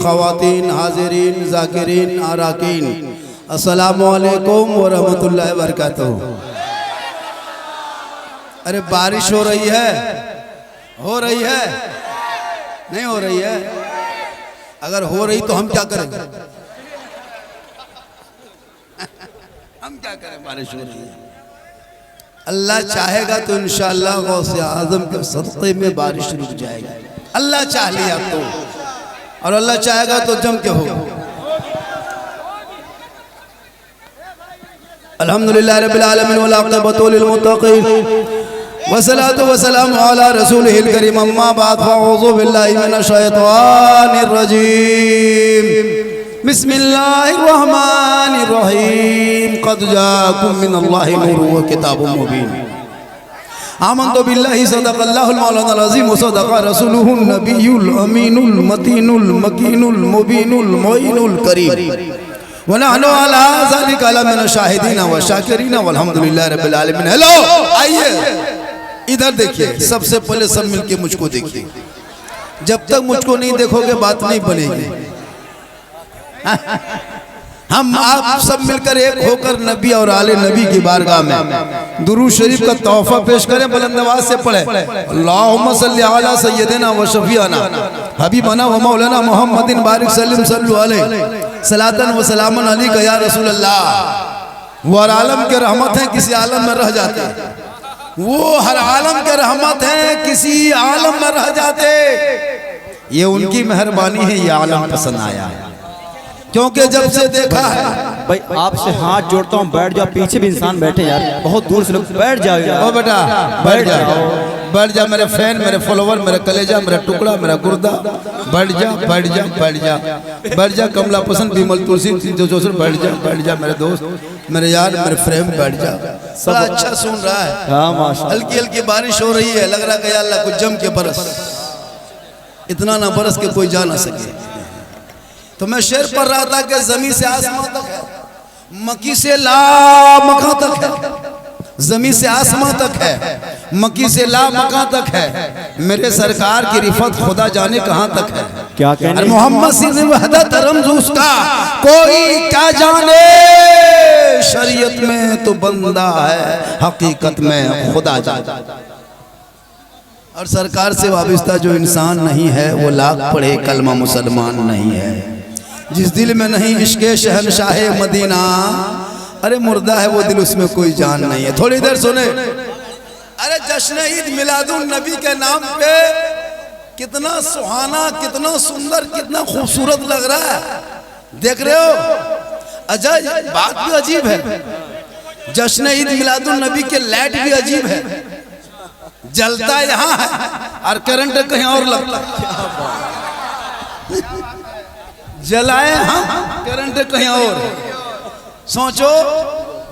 ख़वातीन हाज़िरीन ज़ाकिरीन आराकीन अस्सलामु अलैकुम व रहमतुल्लाहि व बरकातुहू। अरे बारिश हो रही है नहीं हो रही है? अगर हो रही तो हम क्या करें? हम क्या करें? बारिश हो रही है, अल्लाह चाहेगा तो इंशाअल्लाह गौसे आज़म के सदक़े में बारिश रुक जाएगी। अल्लाह चाह लिया तो, और अल्लाह चाहेगा तो जम के होगा। अल्हम्दुलिल्लाह रब्बिल आलमीन वल आक़िबतु लिल मुत्तक़ीन वस्सलातु वस्सलामु अला रसूलिहिल करीम अम्मा बाद फ़अऊज़ु बिल्लाहि मिनश शैतानिर रजीम बिस्मिल्लाहिर रहमानिर रहीम क़द जाअकुम मिनल्लाहि नूरुन व किताबुम मुबीन आमन्तु बिल्लाहि सदक़ल्लाहुल मौलाना अज़ीम व सदक़ रसूलुहुन नबियुल अमीनुल मतीनुल मकीनुल मुबीनुल मोइनुल करीम व नहनु अला ज़ालिका लमिन शाहिदीन व शाकिरीन वल्हम्दुलिल्लाहि रब्बिल आलमीन। हेलो, आइए इधर देखिए। सबसे पहले सब मिलके मुझको देखिए। जब तक मुझको नहीं देखोगे बात नहीं बनेगी। हम आप सब मिलकर एक होकर नबी और आले नबी की बारगाह में दुरूद शरीफ का तोहफा पेश करें। बुलंद आवाज से पढ़े अल्लाहुम्मा सल्ली अला सय्यदिना व शफीअना हबीबना व मौलाना मुहम्मदिन बारिक सल्लिम सल्लु अलैहि सलातन व सलामन अलैका या रसूल अल्लाह। वो हर आलम के रहमत हैं, किसी आलम में रह जाते। वो हर आलम के रहमत हैं, किसी आलम में रह जाते। ये उनकी मेहरबानी है, ये आलम पसंद आया है। क्योंकि जब से देखा है भाई, आपसे हाथ जोड़ता हूँ, बैठ जाओ। पीछे भी इंसान बैठे यार, बहुत दूर से लोग। बैठ जाओ यार। ओ बेटा बैठ जा मेरे फैन, मेरे फॉलोवर, मेरे कलेजा, मेरा टुकड़ा, मेरा गुर्दा। बैठ जा कमला पसंद विमल तुलसी जोशर। बैठ जा मेरे दोस्त, मेरे यार, मेरे फ्रेम। बैठ जा। सब अच्छा सुन रहा है। हाँ माशाअल्लाह। हल्की हल्की बारिश हो रही है। लग रहा है अल्लाह कुछ जम के बरस, इतना ना बरस के कोई जा ना सके। तो मैं शेर पढ़ रहा था कि जमीन से आसमां तक है, मक्की से ला मका तक है। जमीन से आसमां तक है, मक्की से ला मका तक है। मेरे सरकार की रिफत खुदा जाने कहां तक है। क्या कहने मोहम्मद से वहदत रमज उसका कोई क्या जाने। शरीयत में तो बंदा है, हकीकत में खुदा जाने। और सरकार से वाबिस्ता जो इंसान नहीं है वो लाख पढ़े कलमा मुसलमान नहीं है। जिस दिल में नहीं इश्क़े शहनशाहे मदीना, अरे मुर्दा है वो दिल, उसमें कोई जान नहीं है। थोड़ी देर सुने। अरे जश्न ईद मिलादुन नबी के नाम पे कितना सुहाना, कितना सुंदर, कितना खूबसूरत लग रहा है। देख रहे हो? अजय बात भी अजीब है। जश्न ईद मिलादुन नबी के लाइट भी अजीब है। जलता यहाँ है और करंट कहीं और लगता। जलाए हम, करंट कहीं और। सोचो,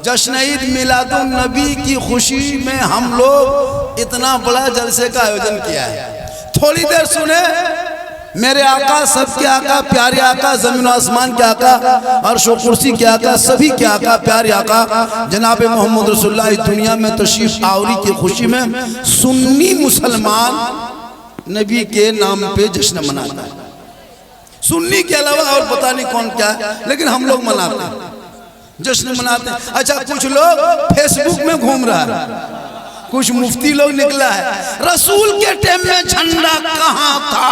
जश्न ईद मिलादुन नबी की खुशी में हम लोग इतना बड़ा जलसे का आयोजन किया है। थोड़ी देर सुने। मेरे आका, सबके आका, प्यारे आका, जमीन आसमान के आका, अर्श और कुर्सी के आका, सभी के आका, प्यारे आका जनाब मोहम्मद रसूलुल्लाह इस दुनिया में तशरीफ आवरी की खुशी में सुन्नी मुसलमान नबी के नाम पे जश्न मनाता है। सुन्नी के अलावा और पता नहीं कौन क्या है, लेकिन हम लोग मनाते हैं, जश्न मनाते हैं। अच्छा, कुछ लोग फेसबुक में घूम रहा है, कुछ मुफ्ती लोग निकला है, रसूल के टाइम में झंडा कहाँ था।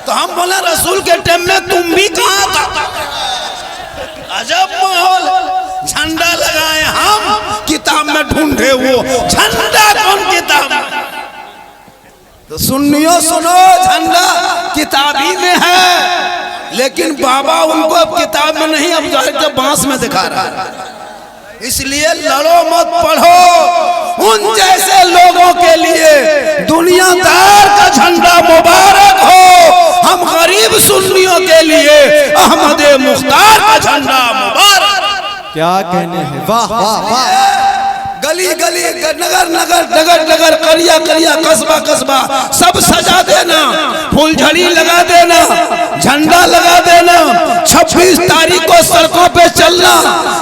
तो हम बोले रसूल के टाइम में तुम भी कहाँ था। अजब माहौल। झंडा लगाए हम, किताब में ढूंढे वो झंडा कौन किताब में। तो सुन्नियों सुनो, झंडा किताबी में है, लेकिन बाबा उनको अब किताब में नहीं, अब जाकर बांस में दिखा रहा है। इसलिए लड़ो मत, पढ़ो। उन जैसे लोगों के लिए दुनियादार का झंडा मुबारक हो। हम गरीब सुन्नियों के लिए अहमद मुख्तार का झंडा मुबारक। क्या कहने हैं। वाह वाह वाह। गली गली, नगर नगर, डगर डगर, करिया करिया, कस्बा कस्बा सब सजा देना, फूलझड़ी लगा देना, झंडा लगा देना। 26 तारीख को सड़कों पे चलना,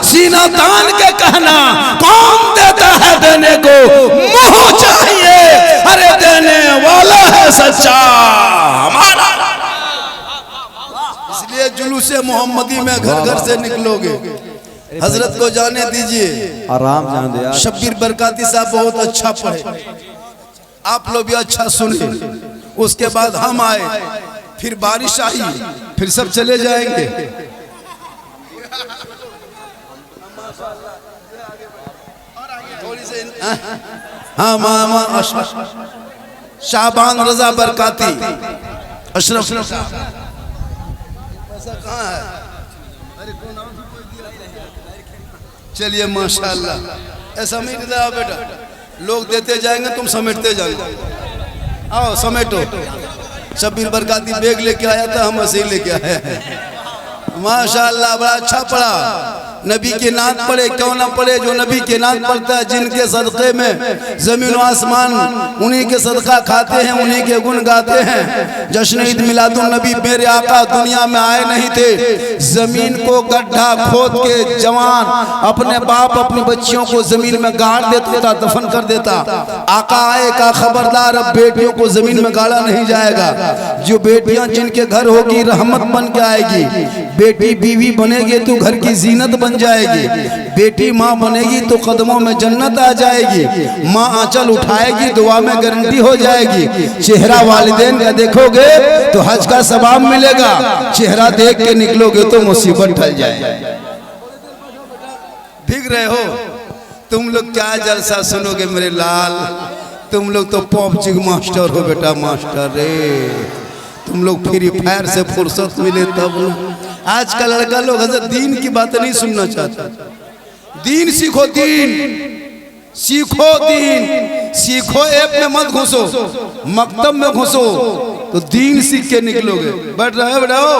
सीना तान के कहना, कौन देता है देने को मुंह चाहिए, अरे देने वाला है सच्चा हमारा। इसलिए जुलूसे मोहम्मदी में घर घर से निकलोगे। हजरत को जाने दीजिए, आराम जान दे यार। शब्बीर बरकाती साहब बहुत अच्छा पढ़े, आप लोग भी अच्छा सुने। उसके बाद हम आए, फिर बारिश आई, फिर सब चले जाएंगे। हाँ मामा शाहबान रजा बरकाती अशरफ कहाँ है? चलिए माशाल्लाह, ऐसा समेट दे बेटा, लोग देते जाएंगे तुम समेटते जाएंगे। आओ समेटो। शब्बीर बरकाती बैग लेके आया था, हम ऐसे ही लेके आए हैं। माशाल्लाह बड़ा अच्छा पढ़ा। नबी के नात पढ़े, क्यों ना पढ़े? जो नबी के नात पढ़ता है, जिनके सदक़े में ज़मीन व आसमान उन्हीं के सदका खाते हैं, उन्हीं के गुण गाते हैं। जश्न ईद मिलादुन नबी, मेरे आका दुनिया में आए नहीं थे, ज़मीन को गड्ढा खोद के जवान अपने बाप अपनी बच्चियों को ज़मीन में गाड़ देता था, दफन कर देता। आका आए का खबरदार, अब बेटियों को ज़मीन में गाड़ा नहीं जाएगा। जो बेटियां जिनके घर होगी रहमत बन के आएगी। बेटी बीवी बनेगी तो घर की जीनत बन जाएगी। बेटी माँ बनेगी तो कदमों में जन्नत आ जाएगी। माँ आंचल उठाएगी, दुआ में गारंटी हो जाएगी। चेहरा वालिदैन का देखोगे तो हज का सवाब मिलेगा, चेहरा देख के निकलोगे तो मुसीबत टल जाएगी। भीग रहे हो तुम लोग, क्या जलसा सुनोगे मेरे लाल। तुम लोग तो पॉपचिक मास्टर हो बेटा, मास्टर रे। तुम लोग फ्री फायर से फुर्सत मिले तब ना। आज का लड़का लोग हजरत दीन की बातें नहीं सुनना चाहता। दीन सीखो, दीन सीखो, दीन सीखो। ऐप में मत घुसो, मकतब में घुसो तो दीन सीख के निकलोगे। बैठ रहे बैठाओ,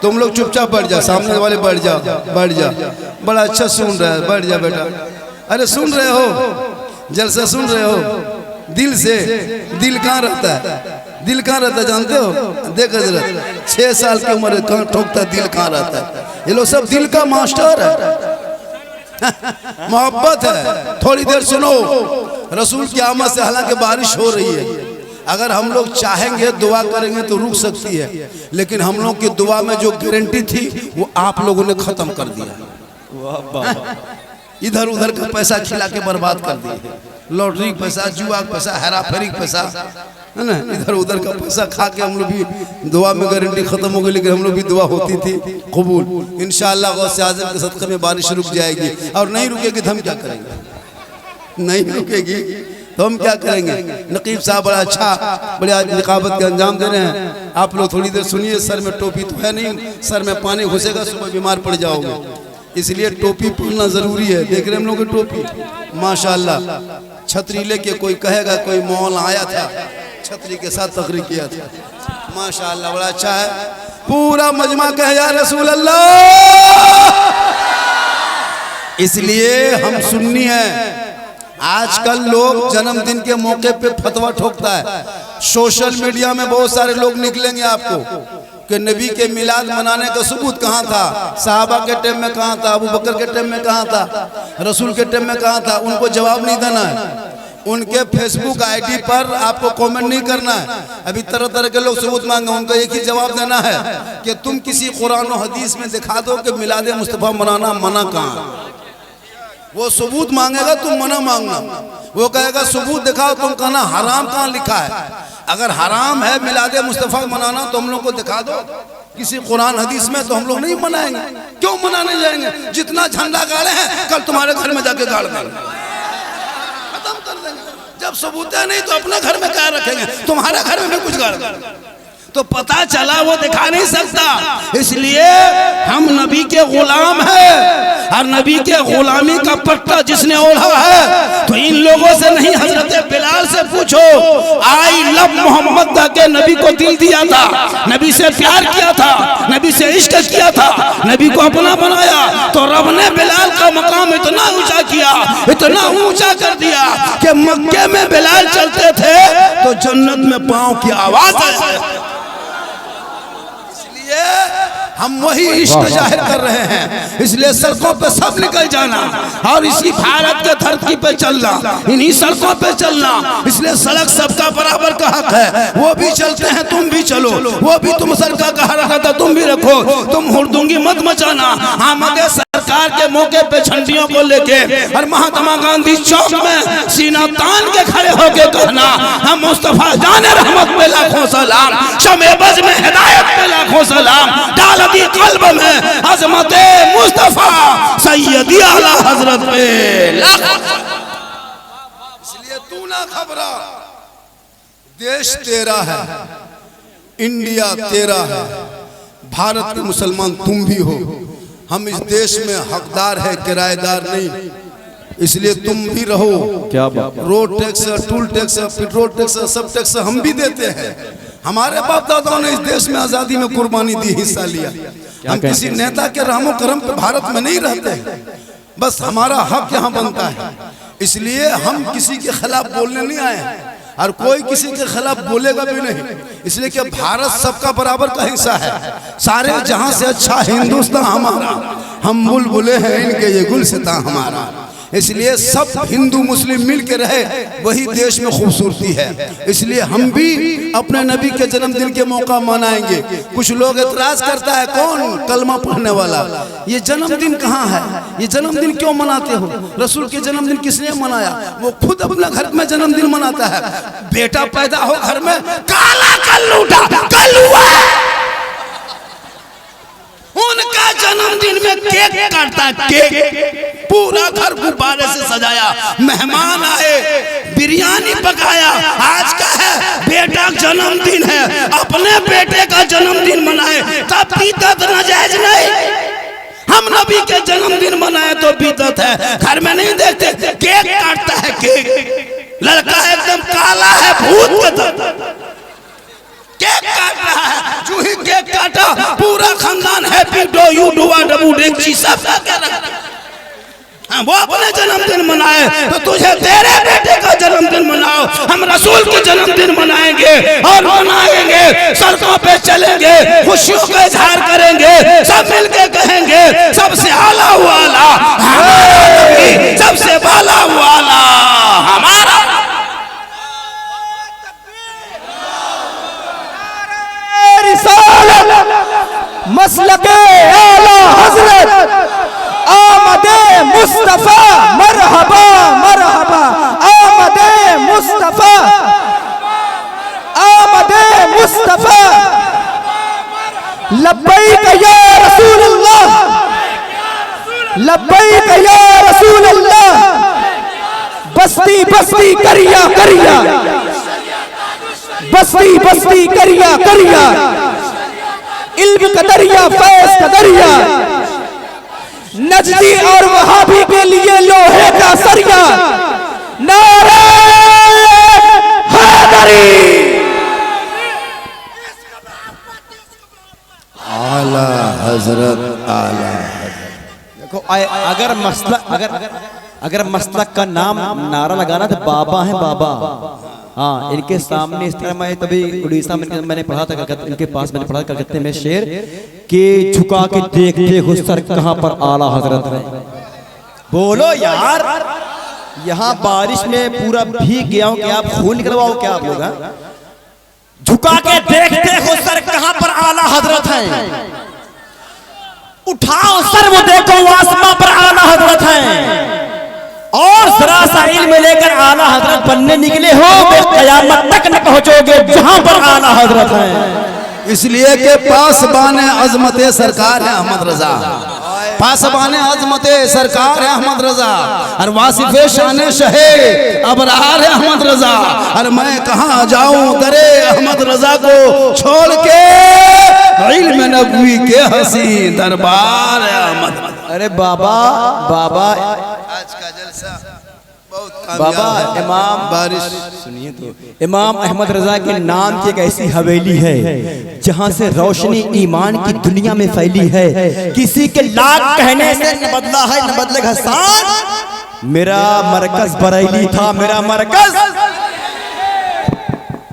तुम लोग चुपचाप बैठ जा, सामने वाले बैठ जा, बैठ जा। बड़ा अच्छा सुन रहा है, बैठ जा बेटा। अरे सुन रहे हो, जलसा सुन रहे हो दिल से। दिल कहाँ रहता है? दिल कहाँ रहता है जानते हो? देखो जरा, 6 साल की उम्र कहाँ ठोकता है, दिल कहाँ रहता है? ये लोग सब दिल का मास्टर है। मोहब्बत है। थोड़ी देर सुनो, रसूल की आमद से हालांकि बारिश हो रही है, अगर हम लोग चाहेंगे दुआ करेंगे तो रुक सकती है, लेकिन हम लोग की दुआ में जो गारंटी थी वो आप लोगों ने खत्म कर दिया। इधर उधर का पैसा खिला के बर्बाद कर दिए। लॉटरी का पैसा, जुआ का पैसा, हेरा फेरी का पैसा, है ना, इधर उधर का पैसा खा के हम लोग भी दुआ में गारंटी खत्म हो गई, लेकिन हम लोग भी दुआ होती थी कबूल। इंशाअल्लाह गौसे आज़म के सदक़े में बारिश रुक जाएगी। और नहीं रुकेगी तो हम क्या करेंगे? नहीं रुकेगी तो हम क्या करेंगे? नकीब साहब बड़ा अच्छा, बड़े आज निकाबत के अंजाम दे रहे हैं। आप लोग थोड़ी देर सुनिए। सर में टोपी तो है नहीं, सर में पानी घुसेगा, सुबह बीमार पड़ जाओगे, इसलिए टोपी पहनना जरूरी है। देख रहे हम लोग की टोपी माशाअल्लाह। छतरी लेके कोई कहेगा कोई मौला आया था, छतरी के साथ तकरीर किया था, माशाअल्लाह बड़ा अच्छा है। पूरा मजमा कहे या रसूल अल्लाह। इसलिए हम सुन्नी हैं। आजकल लोग जन्मदिन के मौके पे फतवा ठोकता है। सोशल मीडिया में बहुत सारे लोग निकलेंगे आपको कि नबी के मिलाद मनाने का सबूत कहाँ था, साहबा के टाइम में कहाँ था, अबू बकर के टाइम में कहाँ था, रसूल के टाइम में कहाँ था। उनको जवाब नहीं देना है। उनके फेसबुक आईडी पर आपको कमेंट नहीं करना है। अभी तरह तरह के लोग सबूत मांगे, उनको एक ही जवाब देना है कि तुम किसी कुरान और हदीस में दिखा दो कि मिलाद मुस्तफ़ा मनाना मना कहाँ। वो सबूत मांगेगा, तुम मना मांगना। वो कहेगा सबूत दिखाओ, तुम कहना हराम कहाँ लिखा है। अगर हराम है मिलाद मुस्तफ़ा मनाना तो हम लोग को दिखा दो किसी कुरान हदीस में, तो हम लोग नहीं मनाएंगे। क्यों मनाने जाएंगे? जितना झंडा गाड़े हैं कल तुम्हारे घर में जाके गाड़ देंगे, खत्म कर देंगे। जब सबूत है नहीं तो अपने घर में क्या रखेंगे, तुम्हारे घर में भी कुछ गाड़ देंगे। तो पता चला वो दिखा नहीं सकता। इसलिए हम नबी के गुलाम हैं, और नबी के गुलामी का पट्टा जिसने ओढ़ा है तो इन लोगों से नहीं, हजरत बिलाल से पूछो। आई लव मोहम्मद के नबी को दिल दिया था, नबी से प्यार किया था, नबी से इश्क किया था, नबी को अपना बनाया, तो रब ने बिलाल का मकाम इतना ऊंचा किया, इतना ऊंचा कर दिया कि मक्के में बिलाल चलते थे तो जन्नत में पांव की आवाज आई। हम वही इश्क जाहिर कर रहे हैं। इसलिए सड़कों पे सब निकल जाना और इसी भारत के धरती पे चलना, इन्हीं सड़कों पे चलना। इसलिए सड़क सबका बराबर का हक है। वो भी चलते हैं, तुम भी चलो। वो भी तुम सड़क का हक रखा था, तुम भी रखो। तुम हुड़दुंगी मत मचाना। आमदे सरकार के मौके पे झंडियों को लेके और महात्मा गांधी चौक में सीना तान के खड़े होके कहना, हम मुस्तफा जाने रहमत पे लाखों सलाम, शमे बज में हिदायत पे लाखों सलाम, डाल दी कल्ब में अज़मते मुस्तफा सैयदी आला हजरत पे लाखों। इसलिए तू ना घबरा, देश तेरा है, इंडिया तेरा है, भारत के मुसलमान तुम भी हो। हम इस देश में हकदार है, किराएदार नहीं। इसलिए तुम भी रहो। क्या बात। Road tax, toll tax, petrol tax, सब टैक्स हम भी देते हैं। हमारे बाप दादाओं ने इस देश में आजादी में कुर्बानी दी, हिस्सा लिया। हम किसी नेता के रहमो करम पे भारत में नहीं रहते हैं, बस हमारा हक यहाँ बनता है। इसलिए हम किसी के खिलाफ बोलने नहीं आए हैं और कोई किसी के खिलाफ बोलेगा भी नहीं। इसलिए कि भारत सबका बराबर का हिस्सा है। सारे जहां से अच्छा हिंदुस्तान हमारा, हम बुलबुले हैं इनके, ये गुलसितां हमारा। इसलिए सब हिंदू मुस्लिम मिल के रहे, वही देश में खूबसूरती है। इसलिए हम भी अपने नबी के जन्मदिन के मौका मनाएंगे। कुछ लोग एतराज करता है, कौन कलमा पढ़ने वाला, ये जन्मदिन कहाँ है, ये जन्मदिन क्यों मनाते हो? रसूल के जन्मदिन किसने मनाया? वो खुद अपना घर में जन्मदिन मनाता है। बेटा पैदा हो घर में, काला कल्लूटा कल्लुआ, उनका जन्मदिन में केक काटता है, केक पूरा घर गुब्बारे से सजाया, मेहमान आए, बिरयानी पकाया। आज का है बेटा जन्मदिन है, अपने बेटे का जन्मदिन मनाए, तब बिदअत नाजायज नहीं। हम नबी के जन्मदिन मनाए तो बिदअत है। घर में नहीं देखते, केक काटता है, केक, लड़का एकदम काला है, भूत के तरह केक काट रहा है। जो ही केक काटा, पूरा खानदान हैप्पी डू यू डुआ डबू डेक्ची सब वो अपने जन्मदिन मनाए, तो तुझे तेरे बेटे का जन्मदिन मनाओ। हम रसूल के जन्मदिन मनाएंगे और मनाएंगे, सड़कों पे चलेंगे, खुशियों का इजहार करेंगे, सब मिलके कहेंगे, सबसे आला वाला हमारा नबी, सबसे बाला वाला हमारा। मसलके आला हजरत आमदे मुस्तफा मरहबा मरहबा, आमदे मुस्तफा, आमदे मुस्तफा, लब्बैक या रसूल अल्लाह, लब्बैक या रसूल अल्लाह, बस्ती बस्ती करिया करिया, बस्ती बस्ती करिया करिया, इल्म का दरिया, फैज़ का दरिया, नजदी और वहाबी के लिए लोहे का सरिया, नारे हैदरी। आला हजरत, आला। देखो अगर मसलक का नाम नारा लगाना तो बाबा है, बाबा। हाँ, इनके सामने इस तरह मैं तभी उड़ीसा में मैंने पढ़ा था, इनके पास मैंने पढ़ा कलकत्ते में शेर कि झुका के देखते हो सर कहाँ पर आला हजरत है। बोलो यार, यहाँ बारिश में पूरा भीग गया हूँ, क्या आप खून निकलवाओ क्या आप लोग? झुका के देखते हो सर कहाँ पर आला हजरत है, उठाओ सर वो देखो आसमां पर आला हजरत है। और जरा सा इल्म लेकर आला हजरत बनने निकले हो, क़यामत तक न पहुंचोगे जहां पर आला हजरत है। इसलिए के पासबाने अजमते सरकार है अहमद रजा, पासबाने अजमते सरकार है अहमद रजा, और वासिफे शाने शहे अबरार है अहमद रजा। और मैं कहाँ जाऊं दरे अहमद रजा को छोड़ के, इल्म नबवी के हसी दरबार है अहमद। अरे बाबा, बाबा आज का जलसा बहुत बाबा इमाम बारिश सुनिए तो, इमाम अहमद रजा के नाम की एक ऐसी हवेली है जहां से रोशनी ईमान की दुनिया में फैली है। किसी के लाख कहने से न बदला है न बदलेगा सांस। मेरा मरकज बरेली था, मेरा मरकज।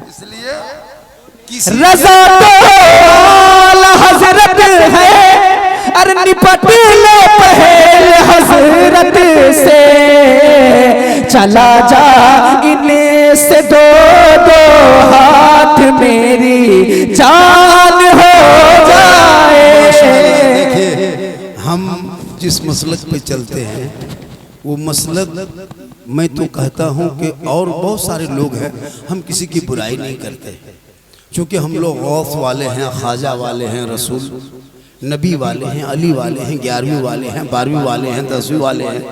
इसलिए रजा तो आला हजरत है, चला जा इन्हें से दो दो हाथ मेरी जान हो जाए। देखिए हम जिस मसलक पे चलते हैं वो मसलक मैं तो कहता हूँ कि और बहुत सारे लोग हैं, हम किसी की बुराई नहीं करते क्योंकि हम लोग गौस वाले हैं, ख्वाजा वाले हैं, रसूल नबी वाले हैं, अली वाले हैं, 11वीं वाले हैं, 12वीं वाले हैं, 10वीं वाले हैं।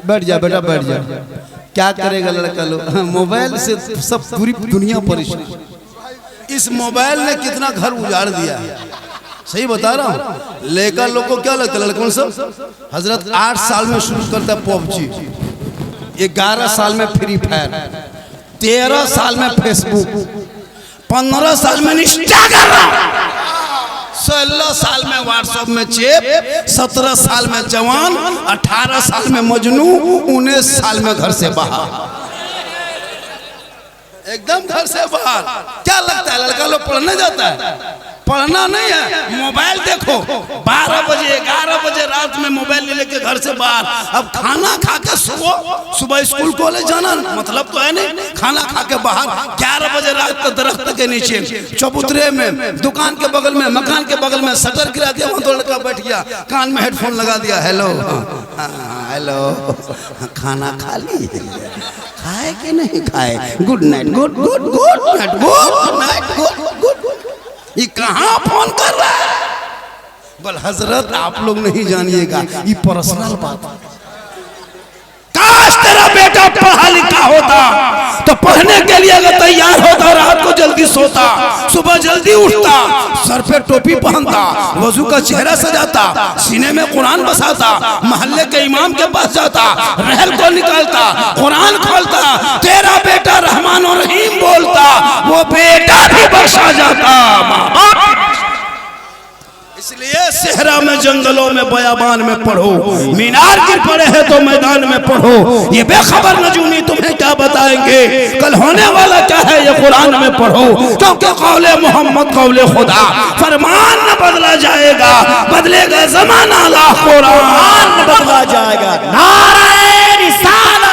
बैठ जा बेटा बैठ जा। क्या करेगा लड़का लोग, मोबाइल से सब पूरी दुनिया परेशान। इस मोबाइल ने कितना घर उजाड़ दिया है, सही बता रहा हूँ। लेकर लोग को क्या लगता है लड़कों सब, हजरत 8 साल में शुरू करता है पबजी, 11 साल में फ्री फायर, 13 साल में फेसबुक, 15 साल में इंस्टाग्राम, 16 साल में व्हाट्सएप में चैट, 17 साल में जवान, 18 साल में मजनू, 19 साल में घर से बाहर, एकदम घर से बाहर। क्या लगता है लड़का लोग पढ़ने जाता है? पढ़ना नहीं है, मोबाइल देखो। 12 बजे 11 बजे रात में मोबाइल लेके घर से बाहर। अब खाना खा के सुबह स्कूल कॉलेज जाना मतलब तो है नहीं, खाना खा के बाहर 11 बजे रात तक दरख्त के नीचे, चबूतरे में, दुकान के बगल में, मकान के बगल में शटर गिरा दिया, वहां तो लड़का बैठ गया, कान में हेडफोन लगा दिया, हेलो हेलो खाना खा ली, खाए कि नहीं खाए, good night, good good good night, good night, good good. ये कहाँ फोन कर रहा है? बोल हजरत आप लोग नहीं जानिएगा, ये पर्सनल बात है। काश तेरा बेटा पढ़ा लिखा होता तो पढ़ने के लिए अगर तैयार होता, रात को जल्दी सोता, सुबह जल्दी उठता, सर पे टोपी पहनता, वजू का चेहरा सजाता, सीने में कुरान बसाता, मोहल्ले के इमाम के पास जाता, रहल को निकालता, कुरान खोलता, तेरा बेटा रहमान और रहीम बोलता, वो बेटा भी बख्शा जाता। इसलिए सेहरा में, जंगलों में, बयाबान में पढ़ो, मीनार गिर पड़े हैं तो मैदान में पढ़ो। ये बेखबर नजूमी तुम्हें क्या बताएंगे, कल होने वाला क्या है ये कुरान में पढ़ो। क्योंकि कौले मोहम्मद कौले खुदा, फरमान न बदला जाएगा, बदलेगा जमाना, ला कुरान बदला जाएगा। नारे रिसालत,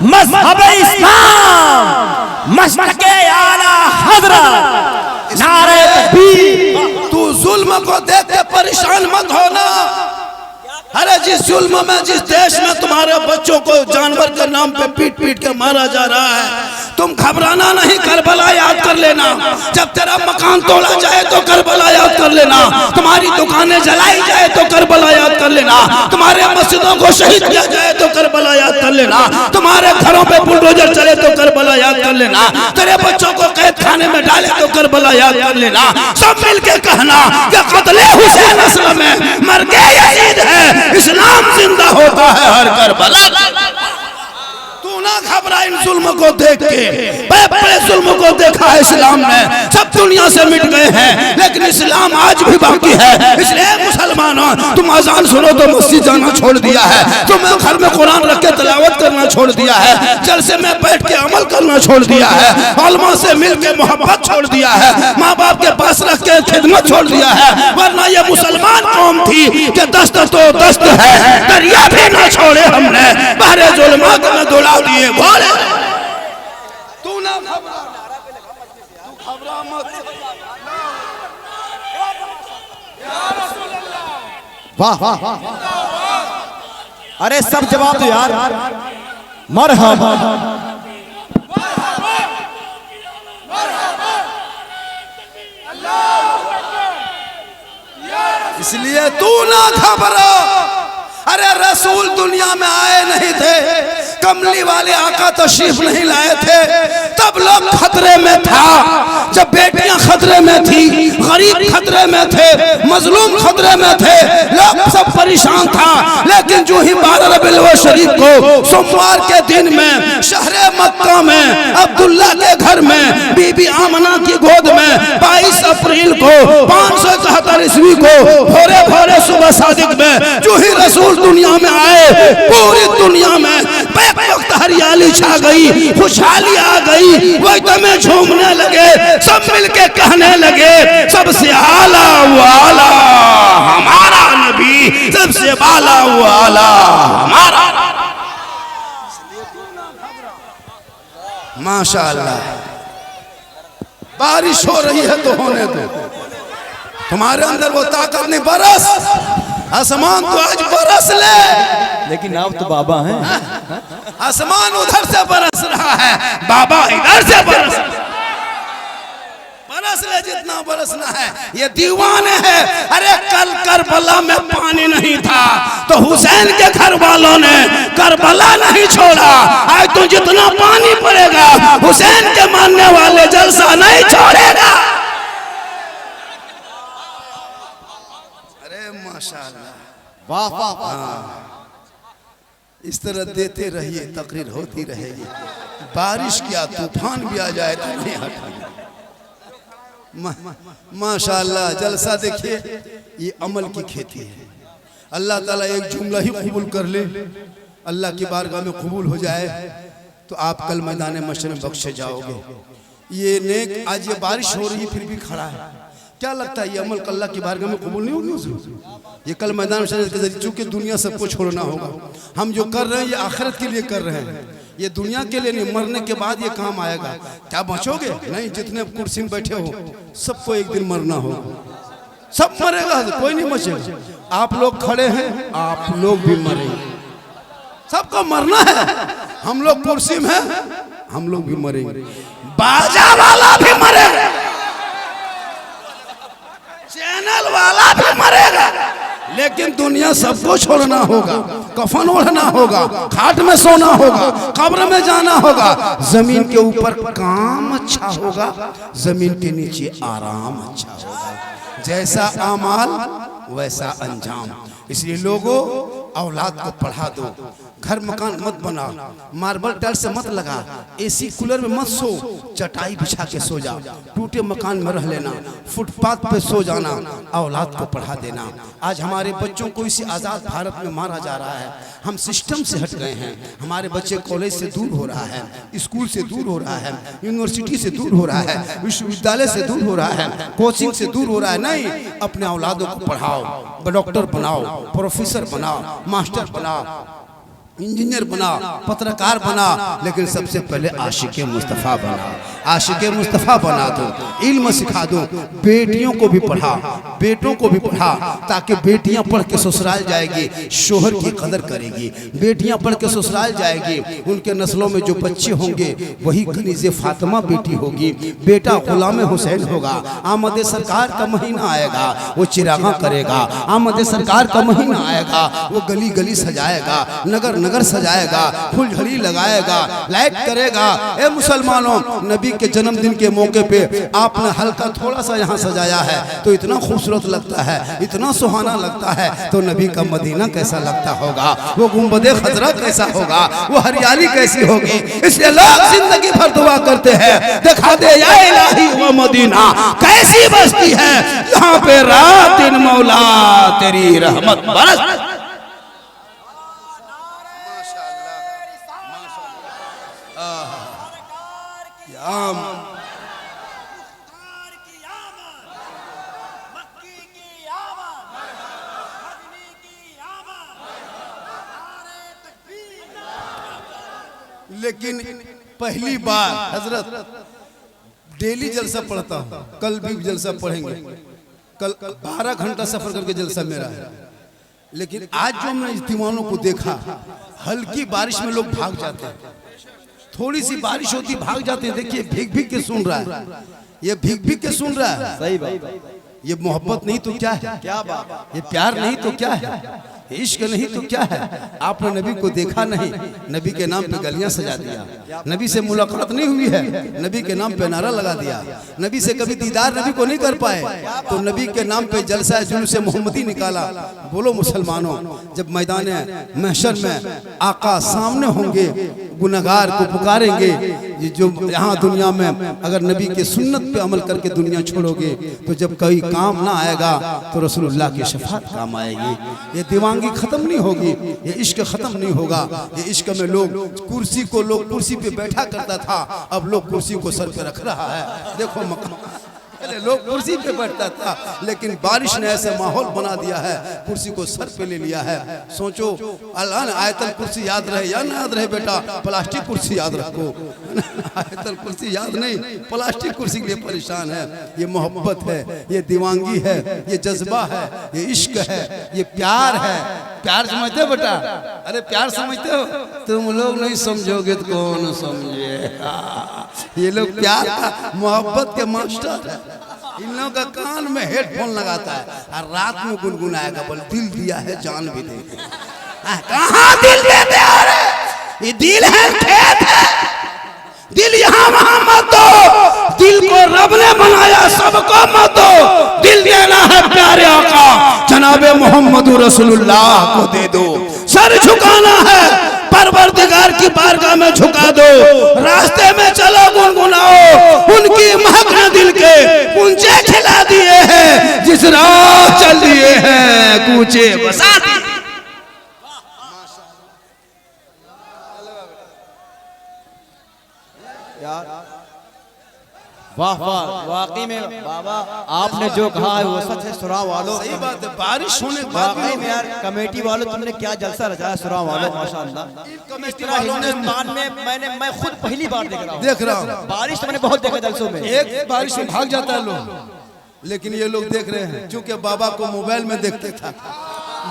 मज़हब इस्लाम, मसलके आला हज़रत, नारे तकबीर। तू जुल्म को देख के परेशान मत होना। अरे जिस जुल्म में, जिस देश में तुम्हारे बच्चों को जानवर के नाम पे पीट पीट के मारा जा रहा है, तुम घबराना नहीं, करबला याद कर लेना। जब तेरा मकान तोड़ा जाए तो करबला याद कर लेना, तुम्हारी दुकानें जलाई जाए तो करबला याद कर लेना, तुम्हारे मस्जिदों को शहीद किया जाए तो करबला याद कर लेना, तुम्हारे घरों पे बुलडोजर चले तो करबला याद कर लेना, तेरे बच्चों को कैद खाने में डाले तो करबला याद कर लेना। सब मिलके कहना कि कत्ले हुसैन असल में मर के यजीद है, इस्लाम जिंदा होता है हर करबला। तू ना घबरा इन जुल्म को देख के, बड़े जुल्म को देखा है इस्लाम ने, सब दुनिया से मिट गए हैं लेकिन इस्लाम आज भी बाकी है। इसलिए मुसलमानों, तुम अजान सुनो तो मस्जिद जाना छोड़ दिया है, तुम घर में कुरान रख के तिलावत करना छोड़ दिया है, जलसे में बैठ के अमल करना छोड़ दिया है, उलमा से मिल के मोहब्बत छोड़ दिया है, माँ बाप के पास रख के खिदमत छोड़ दिया है। वरना ये मुसलमान कौम थी कि दस्त तो दस्त है, दरिया भी ना छोड़े हमने, बहरे जुल्मात में दौड़ा दिए घोड़े। तू ना घबरा, तू घबरा मत। वाह वाह, अरे सब जवाब दो यार, मरहबा। इसलिए तू ना घबरा। अरे रसूल दुनिया में आए नहीं थे, कमली वाले आका तशरीफ नहीं लाए थे, तब लोग खतरे में था। जब बेटियां खतरे में थी, गरीब खतरे में थे, मजलूम खतरे में थे, लोग सब परेशान था। लेकिन जो ही 12 रबीउल अव्वल शरीफ को सोमवार के दिन में शहरे मक्का में अब्दुल्ला के घर में बीबी आमना की गोद में 22 अप्रैल को 571 ईस्वी को भोरे भोरे सुबह सादिक में जो ही रसूल दुनिया में आए, पूरी दुनिया में वक्त हरियाली छा गई, खुशहाली आ गई, वो एकदम झूमने लगे, सब मिलके कहने लगे सबसे आला वाला हमारा नबी, सबसे बाला वाला हमारा। माशाअल्लाह। बारिश हो रही है तो होने दो, तुम्हारे अंदर वो ताकत नहीं, बरस आसमान तो आज बरस ले। लेकिन आप तो बाबा हैं। आसमान उधर से बरस रहा है, बाबा इधर से बरस ले जितना बरसना है। ये दीवाने हैं। अरे कल करबला में पानी नहीं था तो हुसैन के घर वालों ने करबला नहीं छोड़ा। आज तो जितना पानी पड़ेगा हुसैन के मानने वाले जलसा नहीं छोड़ेगा। अरे माशाअल्लाह, वाह वाह वाह। इस तरह देते रहिए, तकरीर होती रहेगी। बारिश क्या तूफान भी आ जाए तो नहीं हटेगी। माशाअल्लाह, जलसा देखिए, ये अमल की खेती है। अल्लाह ताला एक जुमला ही कबूल कर ले, अल्लाह की बारगाह में कबूल हो जाए तो आप कल मैदान मशर में बख्शे जाओगे। ये नेक, आज ये बारिश हो रही फिर भी खड़ा है, क्या लगता है ये अमल अल्लाह की बारगाह में कबूल नहीं होगी? ये कल मैदान मशर के जरिए, चूंकि दुनिया सबको छोड़ना होगा, हम जो कर रहे हैं ये आखिरत के लिए कर रहे हैं, ये दुनिया के लिए नहीं, मरने के बाद ये काम आएगा। क्या बचोगे? नहीं, जितने कुर्सी में बैठे हो सबको एक दिन मरना होगा, सब मरेगा, कोई नहीं बचेगा। आप लोग खड़े हैं, आप लोग भी मरेंगे, सबको मरना है। हम लोग कुर्सी में हैं, हम लोग भी मरेंगे, बाजा वाला भी मरेगा, चैनल वाला भी मरेगा, लेकिन दुनिया सबको छोड़ना होगा, कफन ओढ़ना होगा, खाट में सोना होगा, कब्र में जाना होगा। जमीन के ऊपर काम अच्छा होगा, जमीन के नीचे आराम अच्छा होगा। जैसा आमाल वैसा अंजाम। इसलिए लोगों, औलाद को पढ़ा दो, घर मकान मत बना, मार्बल टाइल से मत लगा, एसी कूलर में मत सो, चटाई बिछा के सो जा, टूटे मकान में रह लेना, फुटपाथ पे सो जाना, औलाद को पढ़ा देना। आज हमारे बच्चों को इसी आज़ाद भारत में मारा जा रहा है। हम सिस्टम से हट गए हैं, हमारे बच्चे कॉलेज से दूर हो रहा है, स्कूल से दूर हो रहा है, यूनिवर्सिटी से दूर हो रहा है, विश्वविद्यालय से दूर हो रहा है, कोचिंग से दूर हो रहा है। नहीं, अपने औलादों को पढ़ाओ, डॉक्टर बनाओ, प्रोफेसर बनाओ, मास्टर बनाओ, इंजीनियर बना, पत्रकार बना, लेकिन सबसे पहले आशिक़े मुस्तफ़ा बना, आशिक़े मुस्तफ़ा बना दो, इल्म सिखा दो। बेटियों को भी पढ़ा, बेटों को भी पढ़ा, ताकि बेटियां पढ़ के ससुराल जाएगी, शोहर की कदर करेगी। बेटियां पढ़ के ससुराल जाएगी, उनके नस्लों में जो बच्चे होंगे वही कनीज़े फातिमा बेटी होगी, बेटा गुलाम हुसैन होगा। आमद सरकार का महीना आएगा, वो चिरागा करेगा। आमद सरकार का महीना आएगा, वो गली गली सजाएगा, नगर नगर सजाएगा, फुलझड़ी लगाएगा, लाइट करेगा। ए मुसलमानों, नबी के जन्मदिन के मौके पे आपने हल्का थोड़ा सा यहाँ सजाया है तो इतना खूबसूरत लगता है, इतना सुहाना लगता है। तो नबी का मदीना कैसा लगता होगा, वो गुंबदे खजरा कैसा होगा, वो हरियाली कैसी होगी। इसलिए लोग जिंदगी भर दुआ करते हैं, दिखा दे या इलाही वो मदीना कैसी बस्ती है, यहाँ पे रात दिन मौला तेरी रहमत बरस। लेकिन पहली बार हजरत डेली जलसा पढ़ता हूँ, कल भी जलसा पढ़ेंगे, कल 12 घंटा सफर करके जलसा मेरा है। लेकिन आज जो हमने इस दीवानों को देखा, हल्की बारिश में लोग भाग जाते हैं, थोड़ी सी बारिश होती भाग जाते हैं। देखिए भीग भीग के सुन रहा है, ये भीग भीग के सुन रहा है। सही बात। ये मोहब्बत नहीं तो क्या है, क्या बात, ये प्यार नहीं तो क्या है, इश्क नहीं तो क्या है। आपने नबी को देखा नहीं, नबी के नाम पे गलियां सजा दिया, नबी से मुलाकात नहीं हुई है, नबी के नाम पे नारा लगा दिया, नबी से कभी दीदार नबी को नहीं कर पाए, तो नबी के नाम पे जलसा जुलूस मोहम्मदी निकाला। बोलो मुसलमानों, जब मैदान महशर में आका सामने होंगे, गुनहगार को पुकारेंगे, जो यहाँ दुनिया में अगर नबी के सुन्नत पे अमल करके दुनिया छोड़ोगे तो जब कोई काम ना आएगा तो रसूलुल्लाह की शफाअत काम आएगी। ये दीवानगी खत्म नहीं होगी, ये इश्क खत्म नहीं होगा। ये इश्क में लोग कुर्सी को, लोग कुर्सी पे बैठा करता था, अब लोग कुर्सी को सर पे रख रहा है। देखो पहले लोग कुर्सी पे बैठता था, लेकिन बारिश ने ऐसे माहौल बना दिया है, कुर्सी को सर पे ले लिया है। सोचो अल्लाह ने आयतल कुर्सी याद रहे या ना याद रहे बेटा, प्लास्टिक कुर्सी याद रखो। आयतल कुर्सी याद नहीं, प्लास्टिक कुर्सी के लिए परेशान है। ये मोहब्बत है, ये दीवानगी है, ये जज्बा है, ये इश्क है, ये प्यार है। प्यार समझते हो बेटा? अरे प्यार समझते हो? तुम लोग नहीं समझोगे तो कौन समझे। ये लोग प्यार का मोहब्बत के मास्टर है। इन लोगों का कान में हेडफोन लगाता है और रात में गुनगुनाएगा, बोल दिल दिया है जान भी दे। कहाँ दिल देते हैं? ये दिल है खेत है, दिल यहाँ वहाँ मत दो। दिल को रब ने बनाया, सबको मत दो। दिल देना है प्यारे आका जनाबे मोहम्मद रसूलुल्लाह को दे दो। सर झुकाना है परवरदिगार की बारगाह में झुका दो। रास्ते में चलो गुनगुनाओ, उनकी महक ने दिल के कुंचे खिला दिए हैं। जिस राह चल दिए हैं कूचे बसा दिए। वाह वाह, वाकई में बाबा आपने जो कहा है वो सच है। सुरा वालों, सही बात है। बारिश होने के बाद वाकई में यार कमेटी वालों तुमने क्या जलसा रचाया। सुरा वालों माशाअल्लाह। इस तरह हिंदुस्तान में मैं खुद पहली बार देख रहा हूँ। बारिश तो मैंने बहुत देखा जलसों में। एक बारिश में भाग जाता है लोग, लेकिन ये लोग देख रहे हैं क्योंकि बाबा को मोबाइल में देखते था।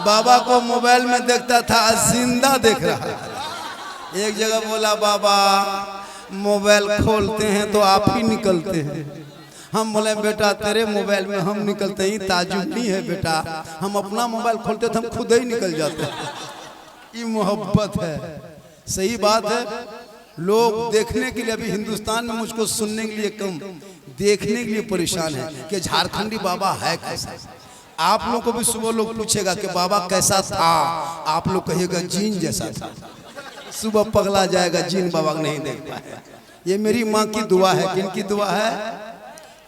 बाबा को मोबाइल में देखता था, जिंदा देख रहा। एक जगह बोला बाबा मोबाइल खोलते हैं तो आप ही निकलते हैं। हम बोले बेटा तेरे मोबाइल में हम निकलते ही ताजुब नहीं है बेटा, हम अपना मोबाइल खोलते तो हम खुद ही निकल जाते। ये मोहब्बत है। सही बात है। लोग देखने के लिए अभी हिंदुस्तान में मुझको सुनने के लिए कम, देखने के लिए परेशान है कि झारखंडी बाबा है कैसा। आप लोग को भी सुबह लोग पूछेगा कि बाबा कैसा था, आप लोग कहिएगा जीन जैसा था। सुबह पगला जाएगा, जीन बाबा नहीं देख पाए। ये मेरी माँ की दुआ है। किन की दुआ है?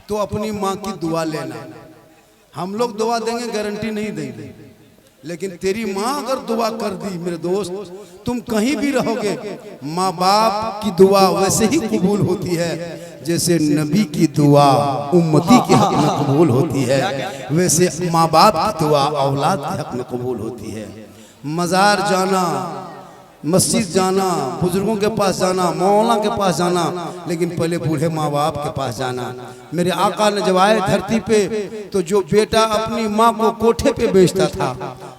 तो अपनी माँ की दुआ लेना। हम लोग दुआ देंगे, गारंटी नहीं देंगे, लेकिन तेरी माँ अगर दुआ कर दी मेरे दोस्त, तुम कहीं भी रहोगे, माँ बाप की दुआ वैसे ही कबूल होती है जैसे नबी की दुआ उम्मती के हक में कबूल होती है। वैसे माँ बाप की दुआ औलाद के हक में कबूल होती है। मज़ार जाना, मस्जिद जाना, बुजुर्गों के पास जाना, मौला के पास जाना, लेकिन पहले बूढ़े माँ बाप के पास जाना। मेरे आका ने जब आए धरती पे तो जो बेटा अपनी माँ को कोठे पे बेचता था,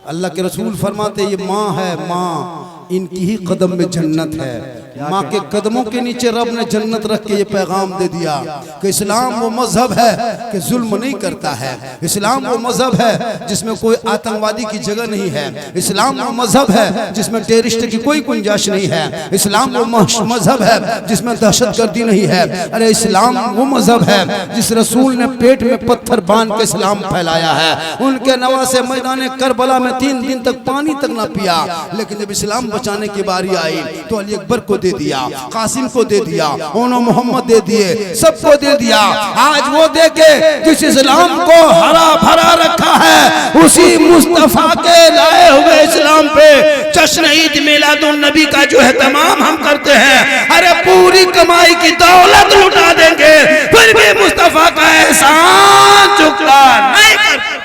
अल्लाह के रसूल फरमाते ये माँ है, माँ इनकी ही कदम में जन्नत है। माँ के कदमों के नीचे रब ने जन्नत रख के ये पैगाम दे दिया कि इस्लाम वो मजहब है कि जुल्म नहीं करता है। इस्लाम वो मजहब है जिसमें कोई आतंकवादी की जगह नहीं है। इस्लाम वो मजहब है जिसमें टेररिस्ट की कोई गुंजाइश नहीं है। इस्लाम वो मजहब है जिसमें दहशतगर्दी नहीं है। अरे इस्लाम वो मजहब है जिस रसूल ने पेट में पत्थर बांध के इस्लाम फैलाया है। उनके नवासे मैदान करबला में 3 दिन तक पानी तक ना पिया, लेकिन जब इस्लाम बचाने की बारी आई तो अली अकबर को दे दिया, कासिम को दे दिया, ओनो मोहम्मद दे दिए, सबको दे दिया। आज वो दे के जिस इस्लाम को हरा भरा रखा है, उसी मुस्तफा के लाए हुए इस्लाम पे जश्न ईद मिलादुन नबी का जो है तमाम हम करते हैं। अरे पूरी कमाई की दौलत लुटा देंगे फिर भी मुस्तफा का एहसान चुकता नहीं करते।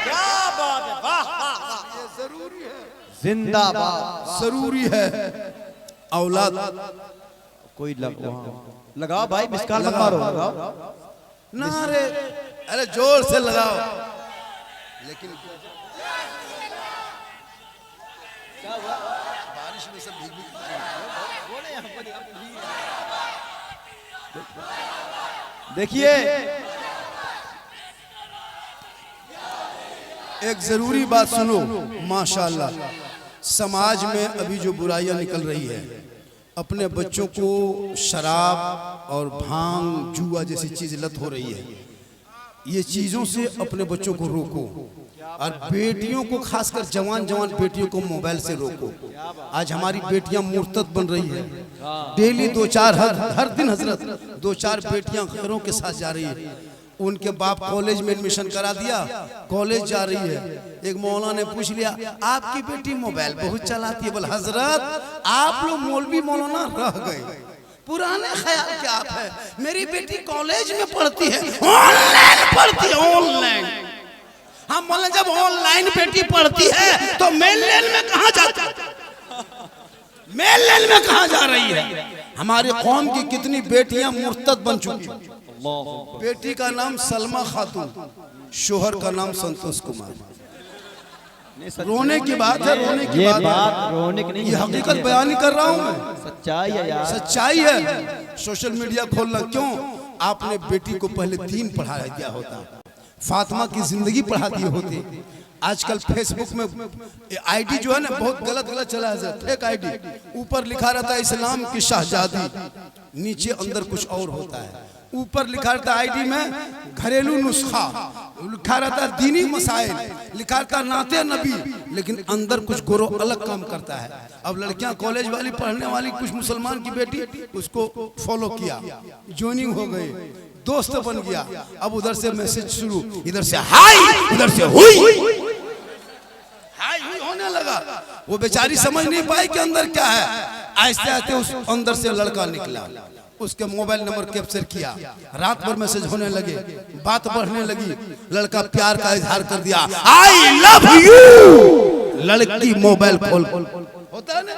जिंदाबाद। जरूरी है औलाद। कोई लगाओ भाई, मिसकाल मत मारो, लगाओ ना। अरे जोर से लगाओ। लेकिन बारिश में सब भीग देखिए एक जरूरी बात सुनो। माशाल्लाह समाज में अभी जो बुराइयां निकल रही है, अपने बच्चों को शराब और भांग जुआ जैसी चीज लत हो रही है, ये चीजों से अपने बच्चों को रोको। और बेटियों को, खासकर जवान बेटियों को मोबाइल से रोको। आज हमारी बेटियां मुर्तद बन रही है। डेली 2-4 हर दिन हजरत 2-4 बेटियां गैरों के साथ जा रही है। उनके बाप कॉलेज में एडमिशन करा दिया, कॉलेज जा रही है। एक मौलाना ने पूछ लिया आपकी बेटी मोबाइल बहुत चलाती है। बोले हजरत आप लोग मौलवी मौलाना रह गए, पुराने ख्याल के आप है। मेरी बेटी कॉलेज में पढ़ती है, ऑनलाइन पढ़ती है, ऑनलाइन। हम बोले जब ऑनलाइन बेटी पढ़ती है तो मेन लेन में कहाँ जाती है? मेन लेन में कहाँ जा रही है? हमारी कौम की कितनी बेटियां मुर्तद बन चुकी हैं। बेटी का नाम सलमा खातून, शोहर का नाम संतोष कुमार। रोने की बात है, रोने की ये बात बात रोने की नहीं, ये हकीकत बयान कर रहा हूं मैं, सच्चाई है यार, सच्चाई है। सोशल मीडिया खोलना क्यों? आपने बेटी को पहले दीन पढ़ा दिया होता, फातिमा की जिंदगी पढ़ा दी होती। आजकल फेसबुक में आईडी जो है ना बहुत गलत चला है, फेक आईडी। ऊपर लिखा रहता है इस्लाम की शहजादी, नीचे अंदर कुछ और होता है। ऊपर लिखा रहता है आईडी में घरेलू नुस्खा, लिखा रहता है दीनी मसाइल, लिखा रहता है नाते नबी, लेकिन अंदर कुछ गुरोह अलग काम करता है। अब लड़कियां कॉलेज वाली पढ़ने वाली कुछ मुसलमान की बेटी उसको फॉलो किया, ज्वाइनिंग हो गई, दोस्त बन गया। अब उधर से मैसेज शुरू, इधर से हाय, उधर से हुई, हाय हुई होने लगा। वो बेचारी समझ नहीं पाई कि अंदर क्या है। आहिस्ते आहिस्ते उस अंदर से लड़का निकला, उसके मोबाइल नंबर कैप्चर किया, रात भर मैसेज होने लगे, बात बढ़ने लगी। लड़का प्यार का इजहार कर दिया, आई लव यू। लड़की मोबाइल खोल होता है ना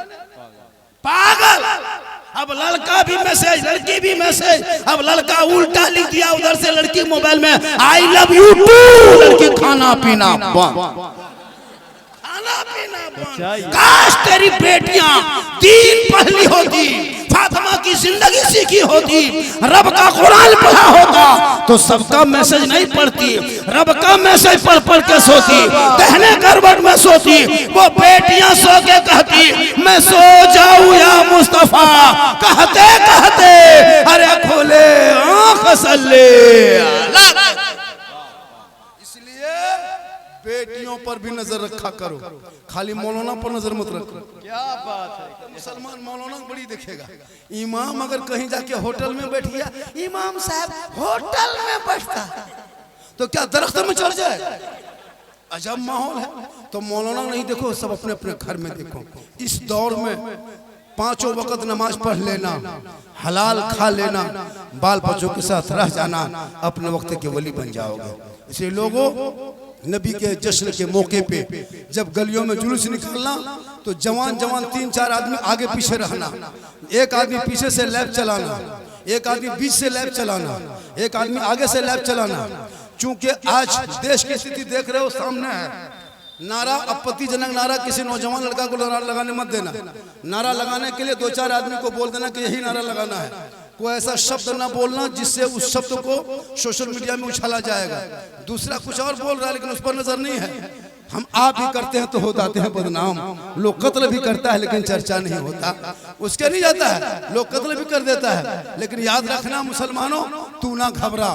पागल। अब लड़का भी मैसेज, लड़की भी मैसेज। अब लड़का उल्टा लिख दिया उधर से लड़की मोबाइल में, आई लव यू टू। लड़की खाना पीना बंद, खाना पीना बंद। काश तेरी बेटियां दीन पढ़ ली होती, फातिमा की जिंदगी सीखी होती, रब का कुरान पढ़ा होता तो सबका मैसेज नहीं पढ़ती, रब का मैसेज पढ़ पढ़ के सोती, दहने करवट में सोती। वो बेटियां सो के कहती मैं सो जाऊं या मुस्तफा, कहते कहते अरे खोले आंख सल्ले। इसलिए बेटियों पर भी नजर रखा करो, खाली मौलाना पर नजर मत रखो। क्या बात है, मुसलमान मौलाना बड़ी देखेगा। इमाम अगर कहीं जाके होटल में बैठ गया, इमाम साहब होटल में बैठता तो क्या दरख्त में चढ़ जाए? अजब माहौल है। तो मौलाना नहीं देखो, सब अपने अपने घर में देखो। इस दौर में 5 वक्त नमाज पढ़ लेना, हलाल खा लेना, बाल बच्चों के साथ रह जाना, अपने वक्त के वली बन जाओगे। इसलिए लोगों, नबी के जश्न के मौके पे जब गलियों में जुलूस निकलना तो जवान 3-4 आदमी आगे पीछे रहना, एक आदमी पीछे से लैब चलाना, एक आदमी बीच से लैब चलाना, एक आदमी आगे से लैब चलाना। चूंकि आज देश की स्थिति देख रहे हो सामने है, नारा आपत्तिजनक नारा किसी नौजवान लड़का को नारा लगाने मत देना। नारा लगाने के लिए 2-4 आदमी को बोल देना कि यही नारा लगाना है। कोई ऐसा शब्द ना बोलना जिससे उस शब्द को सोशल मीडिया में उछाला जाएगा। दूसरा कुछ और बोल रहा है लेकिन उस पर नजर नहीं है। हम आप ही करते हैं तो हो जाते हैं बदनाम। लोग कत्ल भी करता है लेकिन चर्चा नहीं होता, उसके नहीं जाता है। लोग कत्ल भी कर देता है, लेकिन याद रखना मुसलमानों, तू ना घबरा,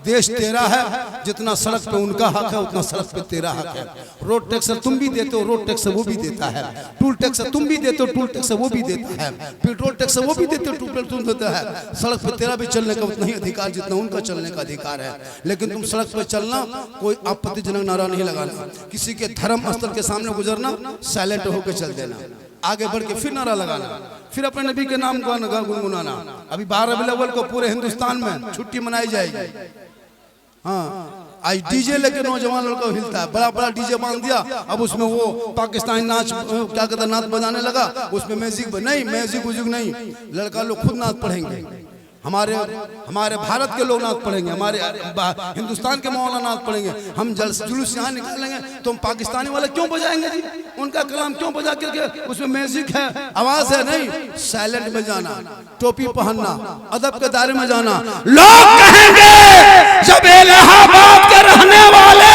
देश तेरा है। जितना सड़क पे उनका हक है उतना सड़क पे तेरा हक है। रोड टैक्स तुम भी देते हो, रोड टैक्स वो भी देता है। टूल टैक्स तुम भी देते हो, टूल टैक्स वो भी देता है। पेट्रोल टैक्स वो भी देते हो, पेट्रोल तुम देता है। सड़क पे तेरा भी चलने का उतना ही अधिकार जितना उनका चलने का अधिकार है। लेकिन तुम सड़क पे चलना, कोई आपत्तिजनक नारा नहीं लगाना, किसी के धर्म स्थल के सामने गुजरना, साइलेंट होकर चल देना, आगे बढ़ के फिर नारा लगाना, फिर अपने नबी के नाम को गुनगुनाना। अभी 12 रबीउल अव्वल को पूरे हिंदुस्तान में छुट्टी मनाई जाएगी। हाँ, आज डीजे लेके नौजवान लड़का हिलता है, बड़ा बड़ा डीजे बांध दिया। अब उसमें वो पाकिस्तानी नाच क्या कहता नाच बजाने लगा, उसमें म्यूजिक नहीं, म्यूजिक नहीं, लड़का लोग खुद नाच पढ़ेंगे। हमारे भारत के लोग नाच पढ़ेंगे, हमारे हिंदुस्तान के मौलाना नाच पढ़ेंगे। हम जुलूस यहाँ निकालेंगे तो हम पाकिस्तानी वाले क्यों बजाएंगे जी? उनका कलाम क्यों बजा करके? उसमें म्यूजिक है, आवाज है, नहीं। साइलेंट में जाना, टोपी पहनना, अदब के दायरे में जाना। लोग कहेंगे जब इलाहाबाद के रहने वाले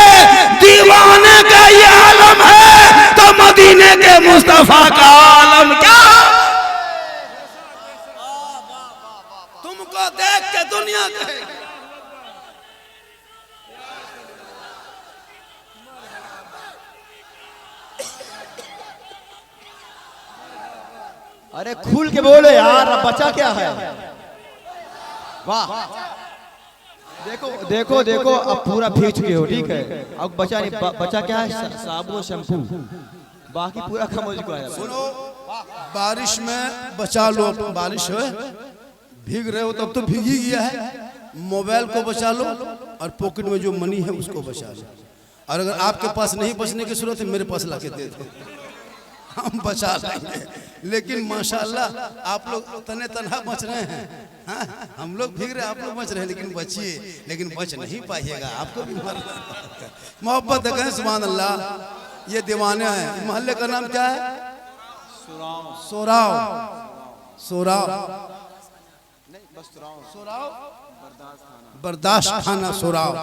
दीवाने का ये आलम है तो मदीने के मुस्तफा का आलम क्या? तुमको देख के दुनिया कहेगी। अरे खुल के बोले यार, अब बचा क्या है? वाह, देखो देखो देखो, अब पूरा भीग चुके हो, ठीक है। अब बचा नहीं, बचा क्या है? साबुन शैम्पू, बाकी पूरा कम हो चुका है। सुनो, बारिश में बचा लो, बारिश है, भीग रहे हो तब तो भीग ही गया है। मोबाइल को बचा लो और पॉकेट में जो मनी है उसको बचा लो। और अगर आपके पास नहीं बचने की जरूरत है मेरे पास लाके दे दो, हम बचा लेंगे। लेकिन माशाल्लाह आप लोग तने तनहा बच रहे हैं। हाँ, हम लोग भीग रहे, आप लोग बच रहे हैं, लेकिन बचिए, लेकिन बच नहीं पाइएगा, आपको भी मरना। मोहब्बत देखें, सुभान अल्लाह। ये दीवाने हैं। मोहल्ले का नाम क्या है? सोराव। सोराव बर्दाश्त खाना सोराव।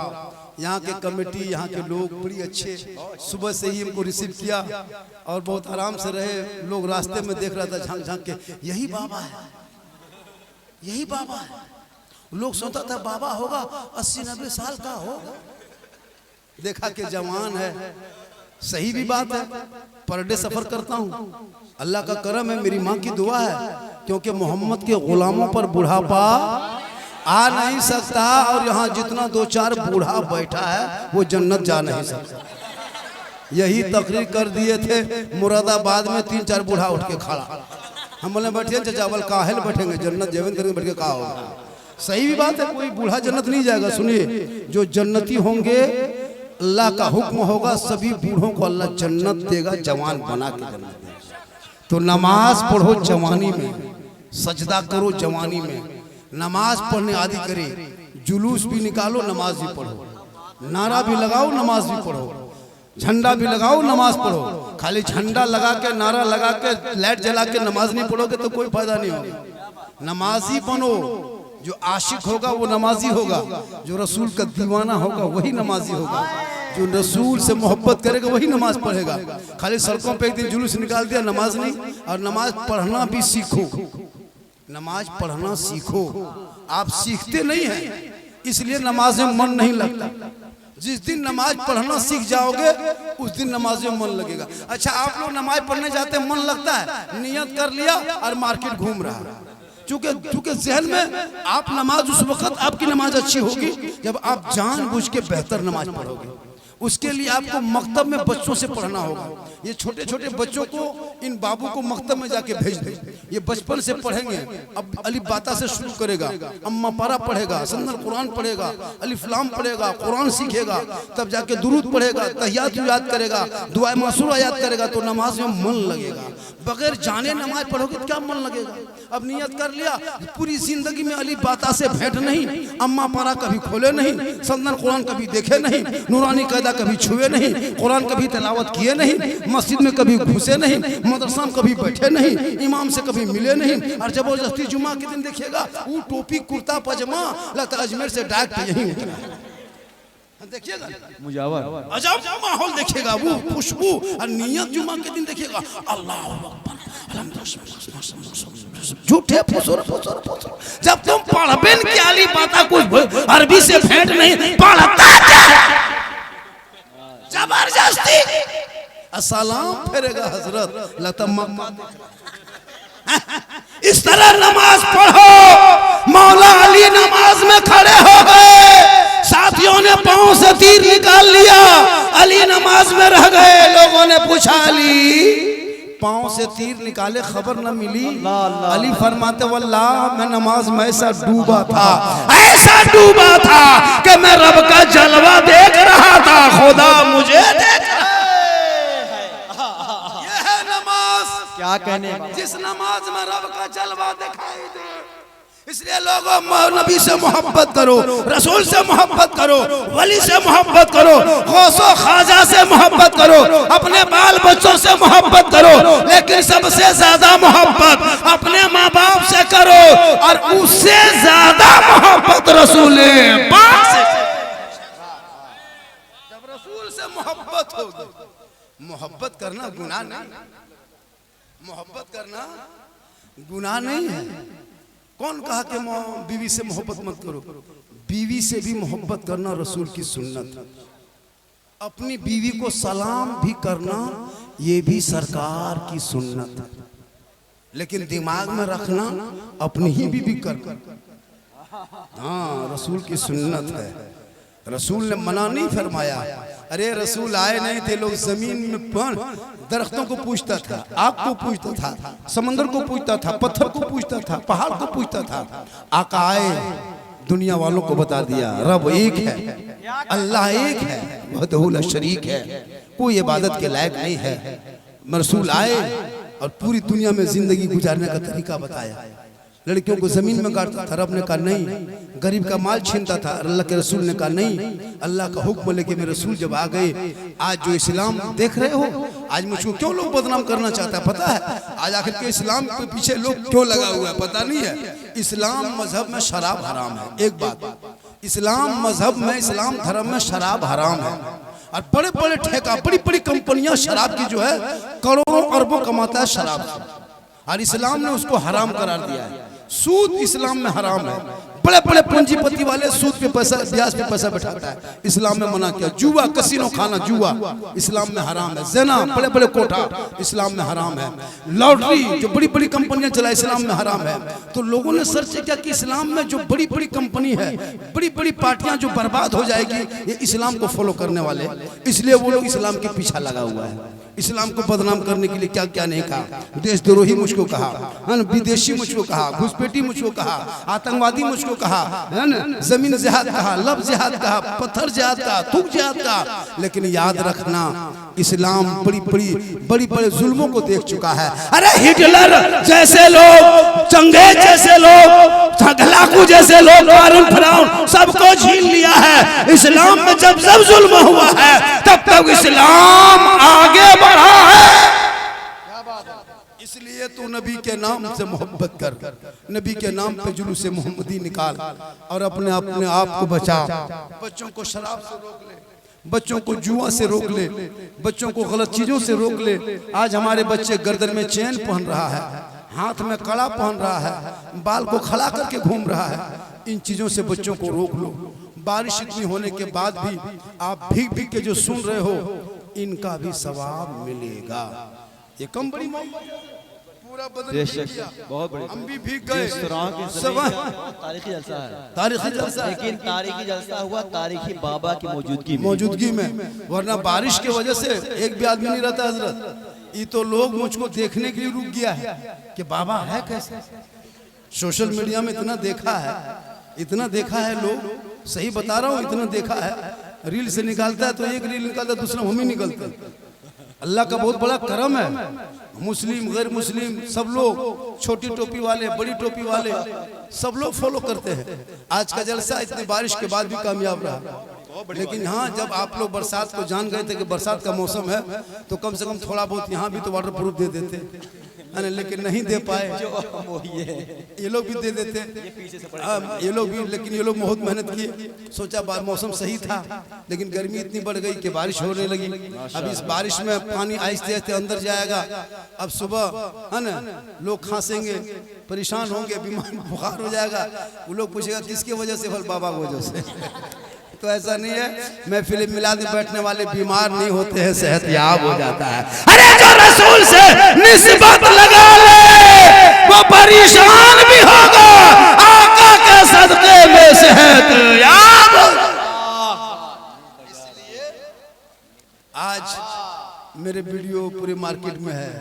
यहाँ के कमेटी, यहाँ के लोग बड़ी अच्छे, सुबह से ही हमको रिसीव किया और बहुत आराम से रहे। लोग रास्ते में देख रहा था झांक झांक के, यही बाबा है, यही बाबा है। लोग सोचता था बाबा होगा 80-90 साल का हो, देखा कि जवान है। सही भी बात है। पर डे सफर करता हूँ, अल्लाह का करम है, मेरी माँ की दुआ है, क्योंकि मोहम्मद के गुलामों पर बुढ़ापा आ नहीं सकता। और यहाँ जितना 2-4 बूढ़ा बैठा है वो जन्नत जा नहीं सकता। यही तकरीर कर दिए थे मुरादाबाद में, 3-4 बूढ़ा उठ के खड़ा। हम बोले बैठिए चाचा, बोल काहेल बैठेंगे, जन्नत जेवन करेंगे, बैठ के कहा होगा। सही भी बात है, कोई बूढ़ा जन्नत नहीं जाएगा। सुनिए, जो जन्नती होंगे, अल्लाह का हुक्म होगा, सभी बूढ़ों को अल्लाह जन्नत देगा, जवान बना के जन्नत देगा। तो नमाज पढ़ो जवानी में, सजदा करो जवानी में, नमाज पढ़ने आदि करे, जुलूस भी निकालो, नमाज भी पढ़ो, नारा भी लगाओ, नमाज भी पढ़ो, झंडा भी लगाओ, नमाज पढ़ो। खाली झंडा लगा के, नारा लगा के, लाइट जला के नमाज नहीं पढ़ोगे तो कोई फायदा नहीं होगा। नमाजी बनो। जो आशिक होगा वो नमाजी होगा, जो रसूल का दीवाना होगा वही नमाजी होगा, जो रसूल से मोहब्बत करेगा वही नमाज पढ़ेगा। खाली सड़कों पे एक दिन जुलूस निकाल दिया, नमाज नहीं। और नमाज पढ़ना भी सीखो, नमाज पढ़ना सीखो। आप सीखते नहीं हैं, इसलिए नमाज में मन नहीं लगता। जिस दिन नमाज पढ़ना सीख जाओगे उस दिन नमाज में मन लगेगा। अच्छा, आप लोग नमाज पढ़ने जाते हैं, मन लगता है, नियत कर लिया और मार्केट घूम रहा है। चूंकि जहन में आप नमाज, उस वक्त आपकी नमाज अच्छी होगी जब आप जानबूझ के बेहतर नमाज पढ़ोगे। उसके लिए आपको मकतब में बच्चों से पढ़ना होगा। ये छोटे छोटे बच्चों को, इन बाबू को मकतब में जाके भेज दे, ये बचपन से पढ़ेंगे। अब अलिफ बाता से शुरू करेगा, अम्मा पारा पढ़ेगा, सन्नल कुरान पढ़ेगा, अलिफ लाम पढ़ेगा, कुरान सीखेगा, तब जाके दुरूद पढ़ेगा, तहियात याद करेगा, दुआ मासूरा याद करेगा, तो नमाज में मन लगेगा। बगैर जाने नमाज पढ़ोगे तो क्या मन लगेगा। अब नियत कर लिया, पूरी जिंदगी में अलिफ बाता से भेंट नहीं, अम्मा पारा कभी खोले नहीं, सन्नल कुरान कभी देखे नहीं, नूरानी कायदा कभी छुए नहीं, कुरान कभी तिलावत किए नहीं, मस्जिद में कभी घुसे नहीं, मदरसा में कभी बैठे नहीं, इमाम से कभी मिले नहीं। और जबरदस्ती जुमा के दिन देखिएगा वो टोपी कुर्ता पजामा लगता है अजमेर से डायरेक्ट यहीं उतरा। देखिएगा मुजावर अजब माहौल देखिएगा, वो खुशबू। और नियत जुमा के दिन देखिएगा, अल्लाह झूठे फुसुर। जब तुम पढ़बे की आली बाता कुछ अरबी से भेंट नहीं पढ़ता जबरदस्ती अस्सलाम फेरेगा हजरत लता। इस तरह नमाज पढ़ो। मौला अली नमाज में खड़े हो गए, साथियों ने पांव से तीर निकाल लिया, अली नमाज में रह गए। लोगों ने पूछा, अली पांव से तीर निकाले खबर न मिली? अली फरमाते, वल्लाह मैं नमाज में ऐसा डूबा था कि मैं रब का जलवा देख रहा था, खुदा मुझे देख रहा है। यह है नमाज। क्या कहने, जिस नमाज में रब का जलवा दिखाई दे। इसलिए लोगों, नबी से मोहब्बत करो, रसूल से मोहब्बत करो, वली से मोहब्बत करो, गौसो ख्वाजा से मोहब्बत करो, अपने बाल बच्चों से मोहब्बत करो, लेकिन सबसे ज्यादा मोहब्बत अपने माँ बाप से करो, और उससे ज्यादा मोहब्बत रसूल पाक से। जब रसूल से मोहब्बत होगी, मोहब्बत करना गुनाह नहीं, मोहब्बत करना गुनाह नहीं है। कौन कहा कि बीवी से मोहब्बत मत करो? बीवी से भी मोहब्बत करना रसूल की सुन्नत है। अपनी बीवी को सलाम भी करना ये भी सरकार की सुन्नत है। लेकिन दिमाग में रखना अपनी ही बीवी करना, हाँ, रसूल की सुन्नत है। रसूल ने मना नहीं फरमाया। अरे रसूल आए नहीं थे, लोग जमीन में दरख्तों को पूछता था, आग को पूछता था, समंदर को पूछता था, पत्थर को पूछता था, पहाड़ को पूछता था। आका आए, दुनिया वालों को बता दिया रब एक है, अल्लाह एक है, वहदहु ला शरीक है, कोई इबादत के लायक नहीं है। रसूल आए और पूरी दुनिया में जिंदगी गुजारने का तरीका बताया। लड़कियों को जमीन में गाड़ता था, रब ने कहा नहीं। गरीब का माल छीनता था, अल्लाह के रसूल ने कहा नहीं। अल्लाह का हुक्म लेके मेरे रसूल जब आ गए, आज जो इस्लाम देख रहे हो, आज मुझको क्यों लोग बदनाम करना चाहता है पता है? आज आखिर के इस्लाम के पीछे लोग क्यों लगा हुआ है पता नहीं है। इस्लाम मजहब में शराब हराम है, एक बात। इस्लाम मजहब में, इस्लाम धर्म में शराब हराम है। और बड़े बड़े ठेका, बड़ी बड़ी कंपनियां शराब की जो है करोड़ों अरबों कमाता है शराब से, और इस्लाम ने उसको हराम करार दिया है। सूद इस्लाम में हराम है। बड़े बड़े पूंजीपति वाले सूद पे पैसा, ब्याज पे पैसा बैठाता है, इस्लाम में मना किया। जुआ, कसिनो खाना, जुआ इस्लाम में हराम है। ज़िना, बड़े बड़े कोठा इस्लाम में हराम है। लॉटरी जो बड़ी बड़ी कंपनियां चला, इस्लाम में हराम है। तो लोगों ने सर्च किया कि इस्लाम में जो बड़ी बड़ी कंपनी है, बड़ी बड़ी पार्टियां जो बर्बाद हो जाएगी, ये इस्लाम को फॉलो करने वाले, इसलिए वो लोग इस्लाम के पीछे लगा हुआ है। इस्लाम को बदनाम करने के लिए क्या क्या नहीं कहा। देशद्रोही मुझको कहा, विदेशी मुझको कहा, घुसपैठी मुझको कहा, आतंकवादी मुझको कहा, है ना, जमीन जिहाद कहा, लब जिहाद कहा, पत्थर जिहाद कहा, थूक जिहाद कहा। लेकिन याद रखना, इस्लाम बड़ी बड़े जुल्मों को देख चुका है। अरे हिटलर जैसे लोग, चंगेज जैसे लोग, हलाकू जैसे लोग, फिरौन सबको झील लिया है। इस्लाम में जब जब जुल्म हुआ है, तब तक इस्लाम आगे बढ़ा है। इसलिए तू नबी के नाम से मोहब्बत कर, नबी के नाम पे जुलूस मोहम्मदी निकाल और अपने आप को बचा। बच्चों को शराब से रोक ले, बच्चों को जुआ से रोक ले, बच्चों को गलत चीजों से रोक ले। आज हमारे बच्चे गर्दन में चेन पहन रहा है, हाथ में कड़ा पहन रहा है, बाल को खड़ा करके घूम रहा है। इन चीजों से बच्चों को रोक लो। बारिश इतनी होने के बाद भी आप भीग भीग के जो सुन रहे हो, इनका भी सवाब मिलेगा। ये कम बड़ी पूरा बदल किया, बहुत बड़ी, हम भी भीग गए। तारीखी जलसा है, तारीखी जलसा, लेकिन तारीखी जलसा हुआ तारीखी बाबा की मौजूदगी में, वरना बारिश की वजह से एक भी आदमी नहीं रहता हजरत। ये तो लोग मुझको देखने के लिए रुक गया है कि बाबा है कैसे। सोशल मीडिया में इतना देखा है, इतना देखा है, लोग सही बता रहा हूँ, इतना देखा है। रील से निकालता है तो एक रील निकालता है, दूसरा हम ही निकलता है। अल्लाह का बहुत बड़ा करम है। मुस्लिम गैर मुस्लिम सब लोग, छोटी टोपी वाले, बड़ी टोपी वाले, सब लोग फॉलो करते हैं। आज का जलसा इतनी बारिश के बाद भी कामयाब रहा। लेकिन हाँ, जब आप लोग बरसात को जान गए थे कि बरसात का मौसम है, तो कम से कम थोड़ा बहुत यहाँ भी तो वाटर प्रूफ दे देते, लेकिन नहीं दे पाए। ये लोग भी दे देते, ये लोग भी, लेकिन ये लोग बहुत मेहनत किए। सोचा मौसम सही था, लेकिन गर्मी इतनी बढ़ गई कि बारिश होने लगी। अब इस बारिश में पानी आहिस्ते आहिस्ते अंदर जाएगा। अब सुबह है ना, लोग खांसेंगे, परेशान होंगे, बीमार, बुखार हो जाएगा। वो लोग पूछेगा किसकी वजह से? बोल बाबा की वजह से। तो ऐसा नहीं है, महफिल मिलाद में बैठने वाले बीमार नहीं होते हैं, सेहत याब हो जाता है। अरे जो रसूल से निस्बत लगा ले, वो परेशान भी होगा, आका के सदके में सेहत याब। इसलिए आज मेरे वीडियो पूरे मार्केट में है।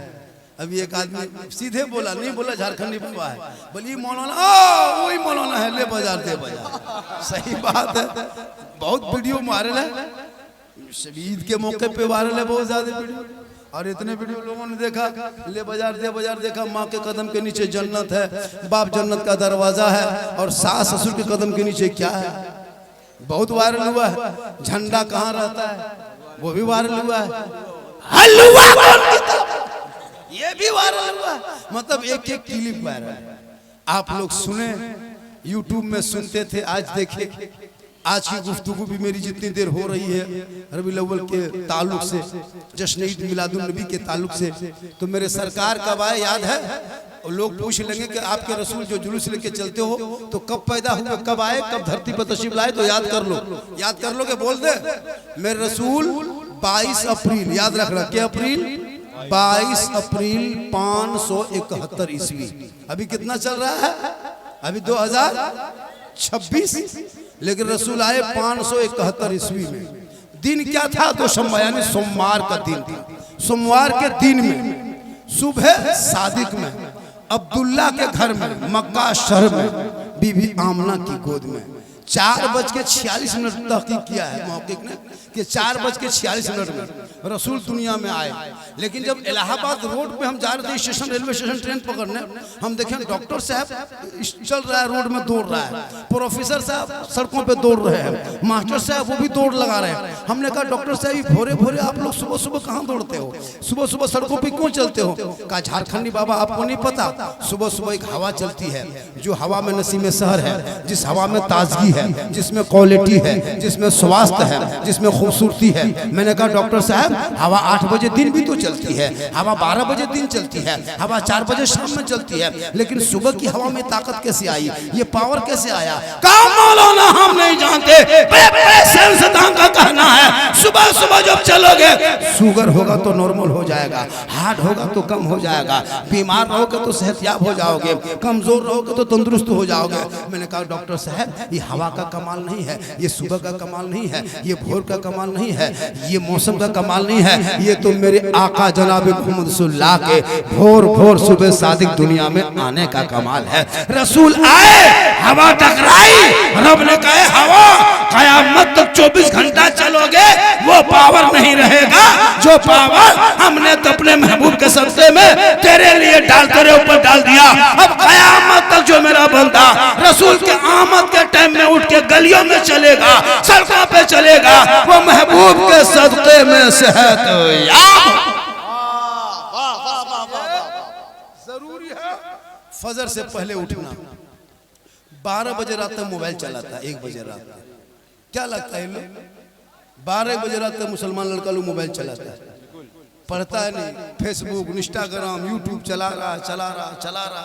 अभी एक आदमी सीधे बोला, नहीं बोला झारखंडी बाबा है, बोली मौलाना, वही मौलाना है, ले बाजार दे बाजार। सही बात है, बहुत वीडियो वायरल है, ईद के मौके पे वायरल है बहुत ज्यादा वीडियो। और इतने वीडियो लोगों ने देखा, ले बाजार दे बाजार देखा। माँ के कदम के नीचे जन्नत है, बाप जन्नत का दरवाजा है, और सास ससुर के कदम के नीचे क्या है, बहुत वायरल हुआ है। झंडा कहाँ रहता है, वो भी वायरल हुआ है। हलवा ये भी वायरल हुआ। मतलब एक एक क्लिप वायरल है। आप लोग सुने, यूट्यूब में सुनते थे, आज देखे। आज की गुफ्तगू भी मेरी जितनी देर हो रही है रबीउल अव्वल के ताल्लुक से, जश्न ईद मिलादुन नबी के ताल्लुक से, तो मेरे सरकार कब आए याद है? और लोग पूछ लेंगे कि आपके रसूल जो जुलूस लेके चलते हो तो कब पैदा हुए, कब आए, कब धरती पर तशरीफ लाए? तो याद कर लो, याद कर लो कि बोल दे मेरे रसूल 22 अप्रैल, याद रखना, क्या अप्रैल? 22 अप्रैल 571 ईस्वी। अभी कितना चल रहा है? अभी 2026, लेकिन रसूल आए 571 ईस्वी में। दिन क्या था? दोशम्मा यानी सोमवार का दिन था। सोमवार के दिन में सुबह सादिक में अब्दुल्ला के घर में मक्का शहर में बीबी आमना की गोद में 4:46 तहकीक किया है मौक़िक़ ने कि 4:46 में रसूल दुनिया में आए। लेकिन जब इलाहाबाद रोड पे हम जा रहे थे स्टेशन, रेलवे स्टेशन ट्रेन पकड़ने, हम देखें डॉक्टर साहब चल रहा है रोड में दौड़ रहा है, प्रोफेसर साहब सड़कों पे दौड़ रहे हैं, मास्टर साहब वो भी दौड़ लगा रहे हैं। हमने कहा डॉक्टर साहब भोरे भोरे आप लोग सुबह सुबह कहाँ दौड़ते हो, सुबह सुबह सड़कों पे क्यों चलते हो? कहा झारखंडी बाबा आपको नहीं पता, सुबह सुबह एक हवा चलती है जो हवा में नसीम शहर है, जिस हवा में ताजगी है, जिसमें क्वालिटी है, जिसमें स्वास्थ्य है, जिसमें खूबसूरती है। मैंने कहा डॉक्टर साहब हवा 8 बजे दिन भी तो चलती है, हवा 12 बजे दिन चलती है, हवा 4 बजे शाम में चलती है, लेकिन सुबह की हवा में ताकत कैसे आई, ये पावर कैसे आया? कहा मौलाना हम नहीं जानते, का कहना है सुबह सुबह जब चलोगे शुगर होगा तो नॉर्मल हो जाएगा, हार्ट होगा तो कम हो जाएगा, बीमार रहोगे तो सेहतयाब हो जाओगे, कमजोर रहोगे तो तंदुरुस्त हो जाओगे। मैंने कहा डॉक्टर साहब ये हवा का कमाल नहीं है, ये सुबह का कमाल नहीं है, ये भोर का कमाल नहीं है, ये मौसम का कमाल नहीं है, ये तो मेरे आका जनाब मोहम्मद सल्लल्लाहु अलैहि वसल्लम के भोर भोर सुबह सादिक दुनिया में आने का कमाल है। रसूल आए, हवा टकराई, रब ने कहा हवा कयामत तक 24 घंटा चलोगे वो पावर नहीं रहेगा जो पावर हमने तो अपने महबूब के सदक़े में तेरे लिए डाल तेरे ऊपर डाल दिया। अब कयामत तक जो मेरा बंदा रसूल के आमद के टाइम में उठ के गलियों में चलेगा, सड़कों पे चलेगा, वो महबूब के सदक़े में सेहत याब। जरूरी है फजर से पहले उठना। 12 बजे रात तक मोबाइल चलाता है, 1 बजे रात तक। क्या लगता है लोग 12 बजे रात तक मुसलमान लड़का लोग मोबाइल चलाता है, पढ़ता है नहीं, फेसबुक इंस्टाग्राम यूट्यूब चला रहा,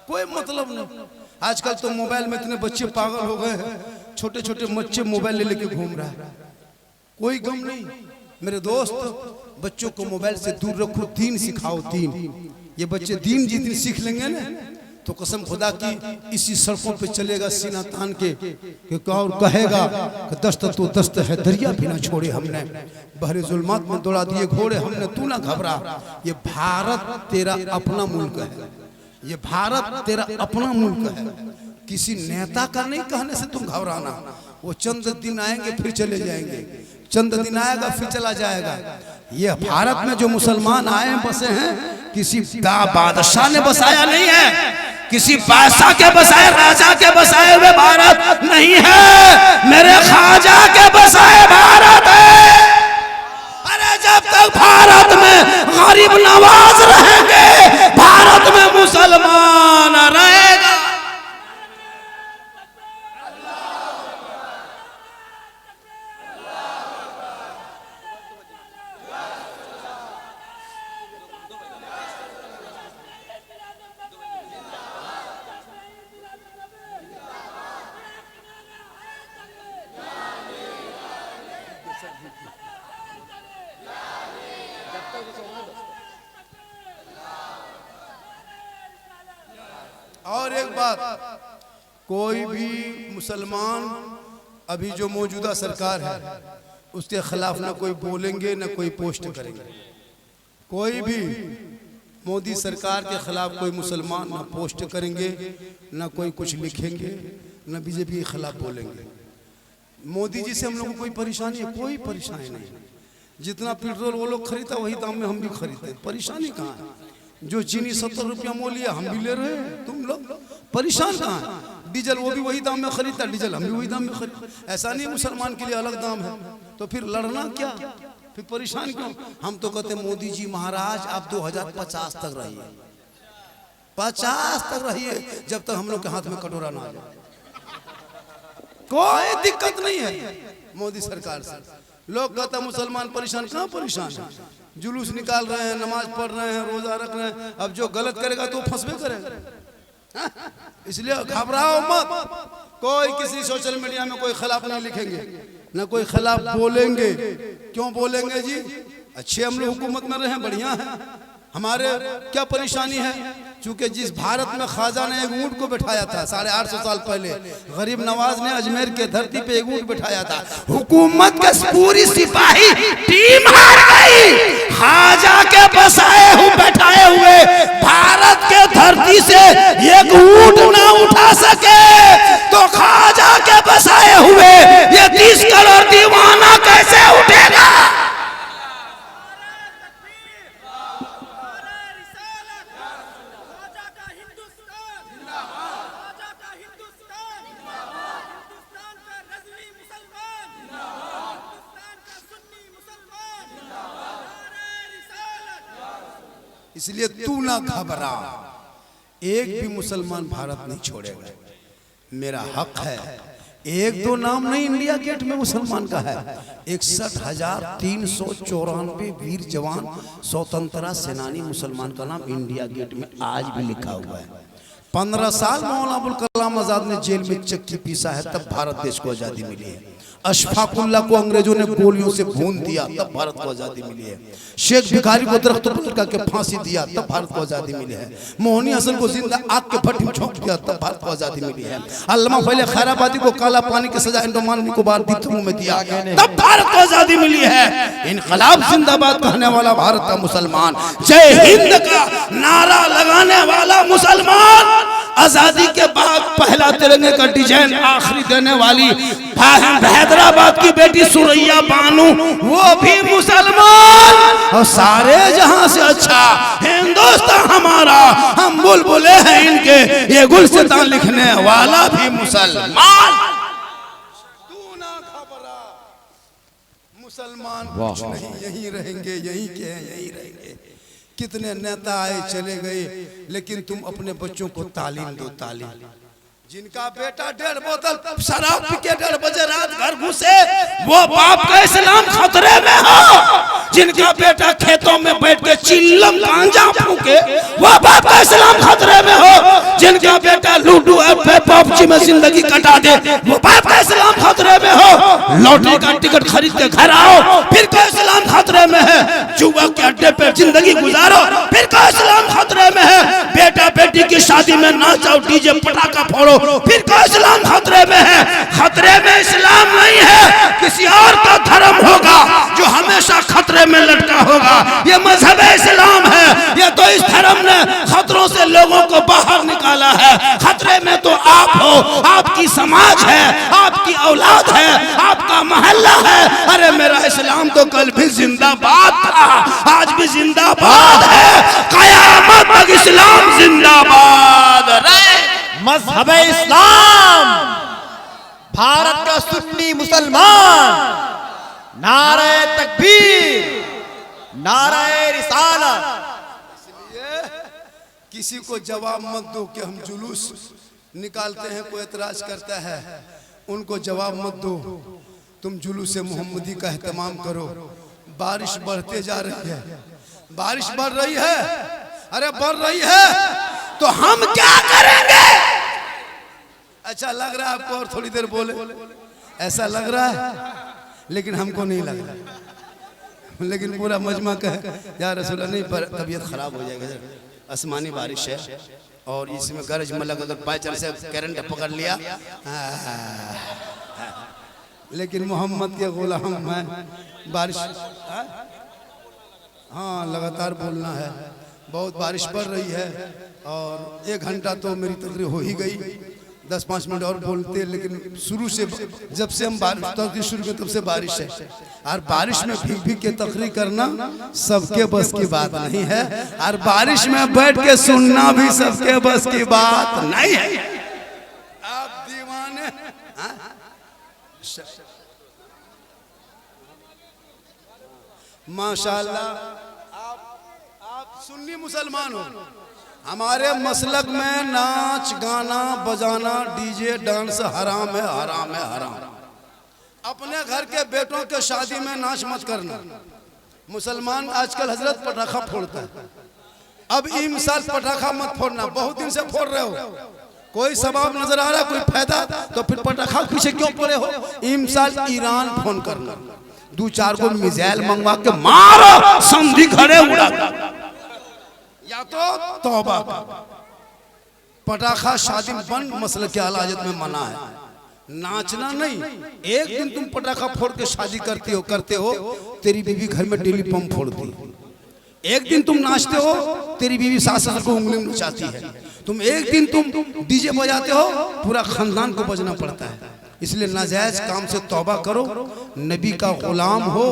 कोई मतलब नहीं। आजकल तो मोबाइल में इतने बच्चे पागल हो गए हैं, छोटे छोटे बच्चे मोबाइल ले लेके घूम रहा है, कोई गम नहीं। मेरे दोस्त बच्चों को मोबाइल से दूर रखो, दीन सिखाओ, दीन। ये बच्चे दीन जितनी सीख लेंगे ना तो कसम खुदा की इसी सड़कों पे चलेगा सीना तान के और कहेगा कि दस्त तो दस्त है दरिया भी ना छोड़े हमने, बहरे जुल्मात में दौड़ा दिए घोड़े हमने, तू ना घबरा। ये भारत तेरा अपना मुल्क है, ये भारत तेरा अपना मुल्क है, किसी नेता का नहीं कहने से तुम घबराना। वो चंद दिन आएंगे फिर चले जाएंगे, चंद दिन आएगा फिर चला जाएगा। ये भारत में जो मुसलमान आए हैं बसे हैं, किसी बादशाह ने बसाया नहीं है, किसी बादशाह के बसाए राजा के बसाए हुए भारत नहीं है, मेरे ख्वाजा के बसाए भारत है। अरे जब तक भारत में गरीब नवाज रहेंगे भारत में मुसलमान रहेगा। और एक बात, कोई भी मुसलमान अभी जो मौजूदा सरकार है उसके खिलाफ ना कोई बोलेंगे ना कोई पोस्ट करेंगे। कोई भी मोदी सरकार के खिलाफ कोई मुसलमान ना पोस्ट करेंगे ना कोई कुछ लिखेंगे ना बीजेपी के खिलाफ बोलेंगे। मोदी जी से हम लोगों को कोई परेशानी है? कोई परेशानी नहीं। जितना पेट्रोल वो लोग खरीदता वही दाम में हम भी खरीदते हैं, परेशानी कहाँ है? जो चीनी 70 रुपया मोल लिया हम भी ले रहे हैं, तुम लोग परेशान कहाँ है? डीजल वो भी वही दाम में खरीदता, डीजल हम भी वही दाम में खरीदते। ऐसा नहीं मुसलमान के लिए अलग दाम है, तो फिर लड़ना क्या, फिर परेशान क्यों? हम तो कहते मोदी जी महाराज आप 2050 तक रहिए, 50 तक रहिए, जब तक हम लोग के हाथ में कटोरा ना आ जाए। कोई दिक्कत नहीं है मोदी सरकार से। लोग कहते मुसलमान परेशान, कहाँ परेशान है? जुलूस निकाल रहे हैं, नमाज पढ़ रहे हैं, रोजा रख रहे हैं, अब जो गलत करेगा तो फंसबे करेगा। इसलिए घबराओ मत। कोई किसी सोशल मीडिया में कोई खिलाफ नहीं लिखेंगे ना कोई खिलाफ बोलेंगे। क्यों बोलेंगे जी? अच्छे हम लोग हुकूमत में रहे, बढ़िया है, हमारे क्या परेशानी है? चूंकि जिस भारत में ख्वाजा ने एक ऊंट को बिठाया था 850 साल पहले, गरीब नवाज ने अजमेर के धरती पे एक ऊंट बिठाया था। हुकूमत के पूरी सिपाही टीम हार गई। ख्वाजा के बैठाए हुए भारत के धरती से एक ऊंट ना उठा सके तो ख्वाजा के बसाए हुए ये 30 करोड़ दीवाना कैसे उठेगा? इसलिए तू ना घबरा, एक भी मुसलमान भारत नहीं छोड़ेगा। मेरा हक है। एक दो नाम नहीं इंडिया गेट में मुसलमान का है। 61,394 वीर जवान स्वतंत्रता सेनानी मुसलमान का नाम इंडिया गेट में आज भी लिखा हुआ है। 15 साल मौलाना अबुल कलाम आजाद ने जेल में चक्की पीसा है, तब भारत देश को आजादी मिली है। अशफाकुल्ला को अंग्रेजों ने गोलियों से भून दिया, तब भारत को आजादी मिली है। शेख भिखारी को दरख्त पर लटका के फांसी दिया, तब भारत को आजादी मिली है। मोहनी हसन को जिंदा आग के भट्टी में झोंक दिया, तब भारत को आजादी मिली है। अल्लामा फैले खैराबादी को काला पानी की सजा अंडमान निकोबार द्वीपों में दिया, तब भारत को आजादी मिली है। इनकलाब जिंदाबाद कहने वाला भारत का मुसलमान, जय हिंद का नारा लगाने वाला मुसलमान, आजादी के बाद पहला तिरंगे का डिजाइन आखिरी देने वाली हैदराबाद की बेटी सुरैया बानू, वो भी मुसलमान। और सारे जहां से अच्छा हिंदुस्तान हमारा, हम बुलबुले हैं इनके, ये गुलसितान लिखने वाला भी मुसलमान। तू ना घबरा, मुसलमान कुछ नहीं, यहीं रहेंगे, यहीं के हैं, यहीं रहेंगे। कितने नेता आए चले गए, लेकिन तुम अपने बच्चों को तालीम दो। तालीम जिनका बेटा 1.5 बोतल शराब पी के 1.5 बजे रात घर घुसे, वो बाप का इस्लाम खतरे में हो। जिनका बेटा खेतों में बैठ के चिल्लम गांजा फूके, वो बाप का इस्लाम खतरे में हो। जिनका बेटा लूडो और पबजी में जिंदगी कटा दे, वो बाप का इस्लाम खतरे में हो। लॉटरी का टिकट खरीद के घर आओ, फिर का इस्लाम खतरे में है। जुआ के अड्डे पे जिंदगी गुजारो, फिर का इस्लाम खतरे में है। बेटा बेटी की शादी में नाचो, डीजे पटाखा फोड़ो, फिर का इस्लाम खतरे में है। खतरे में इस्लाम नहीं है, किसी और का धर्म होगा जो हमेशा खतरे में लटका होगा। ये मजहब इस्लाम है। ये तो इस धर्म ने खतरों से लोगों को बाहर निकाला है। खतरे में तो आप हो, आपकी समाज है, आपकी औलाद है, आपका मोहल्ला है। अरे मेरा इस्लाम तो कल भी जिंदाबाद था, आज भी जिंदाबाद है, कयामत तक इस्लाम जिंदाबाद रहे। मजहब इस्लाम, भारत का सुन्नी मुसलमान, नारे तकबीर, नारे रिसालत। इसलिए किसी को जवाब मत दो कि हम जुलूस निकालते हैं, कोई एतराज करता है, उनको जवाब मत दो। तुम जुलूस मोहम्मदी का एहतमाम करो। बारिश बढ़ते जा रही है, बारिश बढ़ रही है, अरे बढ़ रही है, तो हम क्या करेंगे? अच्छा लग रहा है आपको और थोड़ी देर बोले, ऐसा लग रहा है, लेकिन हमको नहीं लग रहा। लेकिन पूरा मजमा कहे या रसूलल्लाह नहीं, पर तबीयत खराब हो जाएगी। आसमानी बारिश है और इसमें गरज मलक अगर बाई चांस से करंट पकड़ लिया, लेकिन मोहम्मद के गुलाम है। बारिश हाँ लगातार बोलना है। बहुत बारिश पड़ रही है और 1 घंटा तो मेरी तकरीर हो ही गई। 10-5 मिनट और बोलते, लेकिन शुरू से जब से हम बारिश तकरीर शुरू की तब से बारिश है। और बारिश में भीग भीग के तकरीर करना सबके बस की बात नहीं है, और बारिश में बैठ के सुनना भी सबके बस की बात नहीं है। आप दीवाने माशाल्लाह, आप सुन्नी मुसलमान हो। हमारे मसलक में नाच गाना बजाना डीजे डांस हराम है, हराम है, हराम। अपने घर के बेटों के शादी में नाच मत करना। मुसलमान आजकल हजरत पटाखा फोड़ता है। अब इमसाल पटाखा मत फोड़ना, बहुत दिन से फोड़ रहे हो, कोई सवाब नजर आ रहा है, कोई फायदा, तो फिर पटाखा पीछे क्यों पड़े हो? इमसाल ईरान फोन करना, 2-4 को मिसाइल मंगवा के मारो, संधि घड़े उड़ा, या तो तौबा। पटाखा शादी बंद मसल के आला हजरत में मना है, नाचना नहीं। एक दिन तुम पटाखा फोड़ के शादी करते हो तेरी बीवी घर में डेली बम फोड़ती है। एक दिन तुम नाचते हो तेरी बीवी सास ससुर को उंगली में नचाती है। तुम एक दिन तुम डीजे बजाते हो पूरा खानदान को बजना पड़ता है। इसलिए नाजायज काम से तौबा करो, नबी का गुलाम हो,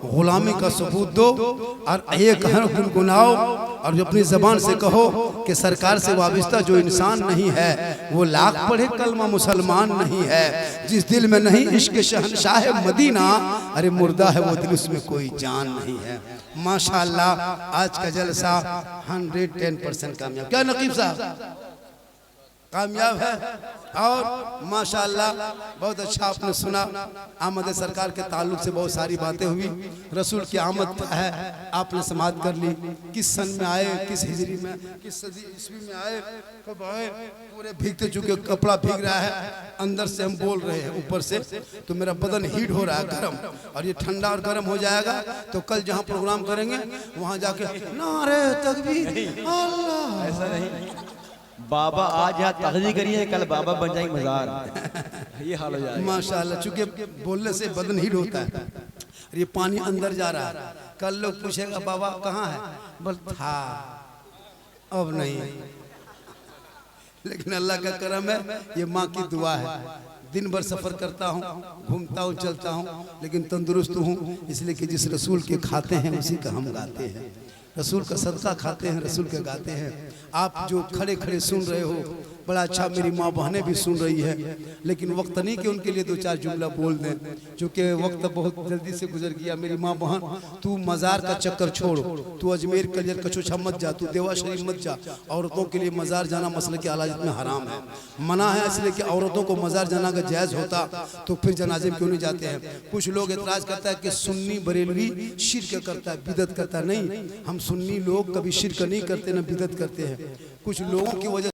गुलामी का सबूत दो और एक गुनगुनाओ और अपनी जबान से कहो कि सरकार से वाबस्ता जो इंसान नहीं है वो लाख पढ़े कलमा मुसलमान नहीं है। जिस दिल में नहीं इश्क शहंशाह मदीना, अरे मुर्दा है वो दिल, उसमें कोई जान नहीं है। माशाअल्लाह आज का जलसा 110% कामयाब। क्या नकीब साहब कामयाब है? और माशाअल्लाह बहुत अच्छा आपने सुना। आमद सरकार के ताल्लुक से बहुत सारी बातें हुई। रसूल की आमद क्या है आपने समाप्त कर ली। किस सन में आए, किस हिजरी में, किस सदी ईस्वी में आए, कब आए, पूरे भीगते चुके कपड़ा भीग रहा है, अंदर से हम बोल रहे हैं, ऊपर से तो मेरा बदन हीट हो रहा है गर्म, और ये ठंडा और गर्म हो जाएगा तो कल जहाँ प्रोग्राम करेंगे वहाँ जाके नारे तकबीर अल्लाह। ऐसा नहीं, बाबा आज यहाँ तकरीर करिए, कल बाबा बन जाएंगे मजार, ये हाल हो जाएगा। माशाअल्लाह चूंकि बोलने से बदन हीट होता है। ये पानी अंदर जा रहा है, कल लोग पूछेगा बाबा कहाँ है, बोल था अब नहीं। लेकिन अल्लाह का करम है, ये माँ की दुआ है। दिन भर सफर करता हूँ, घूमता हूँ, चलता हूँ, लेकिन तंदुरुस्त हूँ, इसलिए कि जिस रसूल के खाते हैं उसी का हम गाते हैं। रसूल का सदका खाते हैं, रसूल के गाते हैं। आप जो खड़े खड़े सुन रहे हो बड़ा अच्छा, मेरी माँ बहनें भी सुन रही है, लेकिन वक्त नहीं कि उनके लिए दो चार जुमला बोल दें, क्योंकि वक्त बहुत जल्दी से गुजर गया। मेरी माँ बहन, तू मज़ार का चक्कर छोड़, तू अजमेर कलियर कचोछा मत जा, तू देवा शरीफ मत जा। औरतों के लिए मज़ार जाना मसले की आलाजत में हराम है, मना है। इसलिए कि औरतों को मज़ार जाना अगर जायज़ होता तो फिर जनाजे में क्यों नहीं जाते हैं। कुछ लोग एतराज़ करता है कि सुन्नी बरेलवी शिर्क करता है, बिदत करता है। नहीं, हम सुन्नी लोग कभी शिर्क नहीं करते, ना बिदत करते हैं। कुछ लोगों की वजह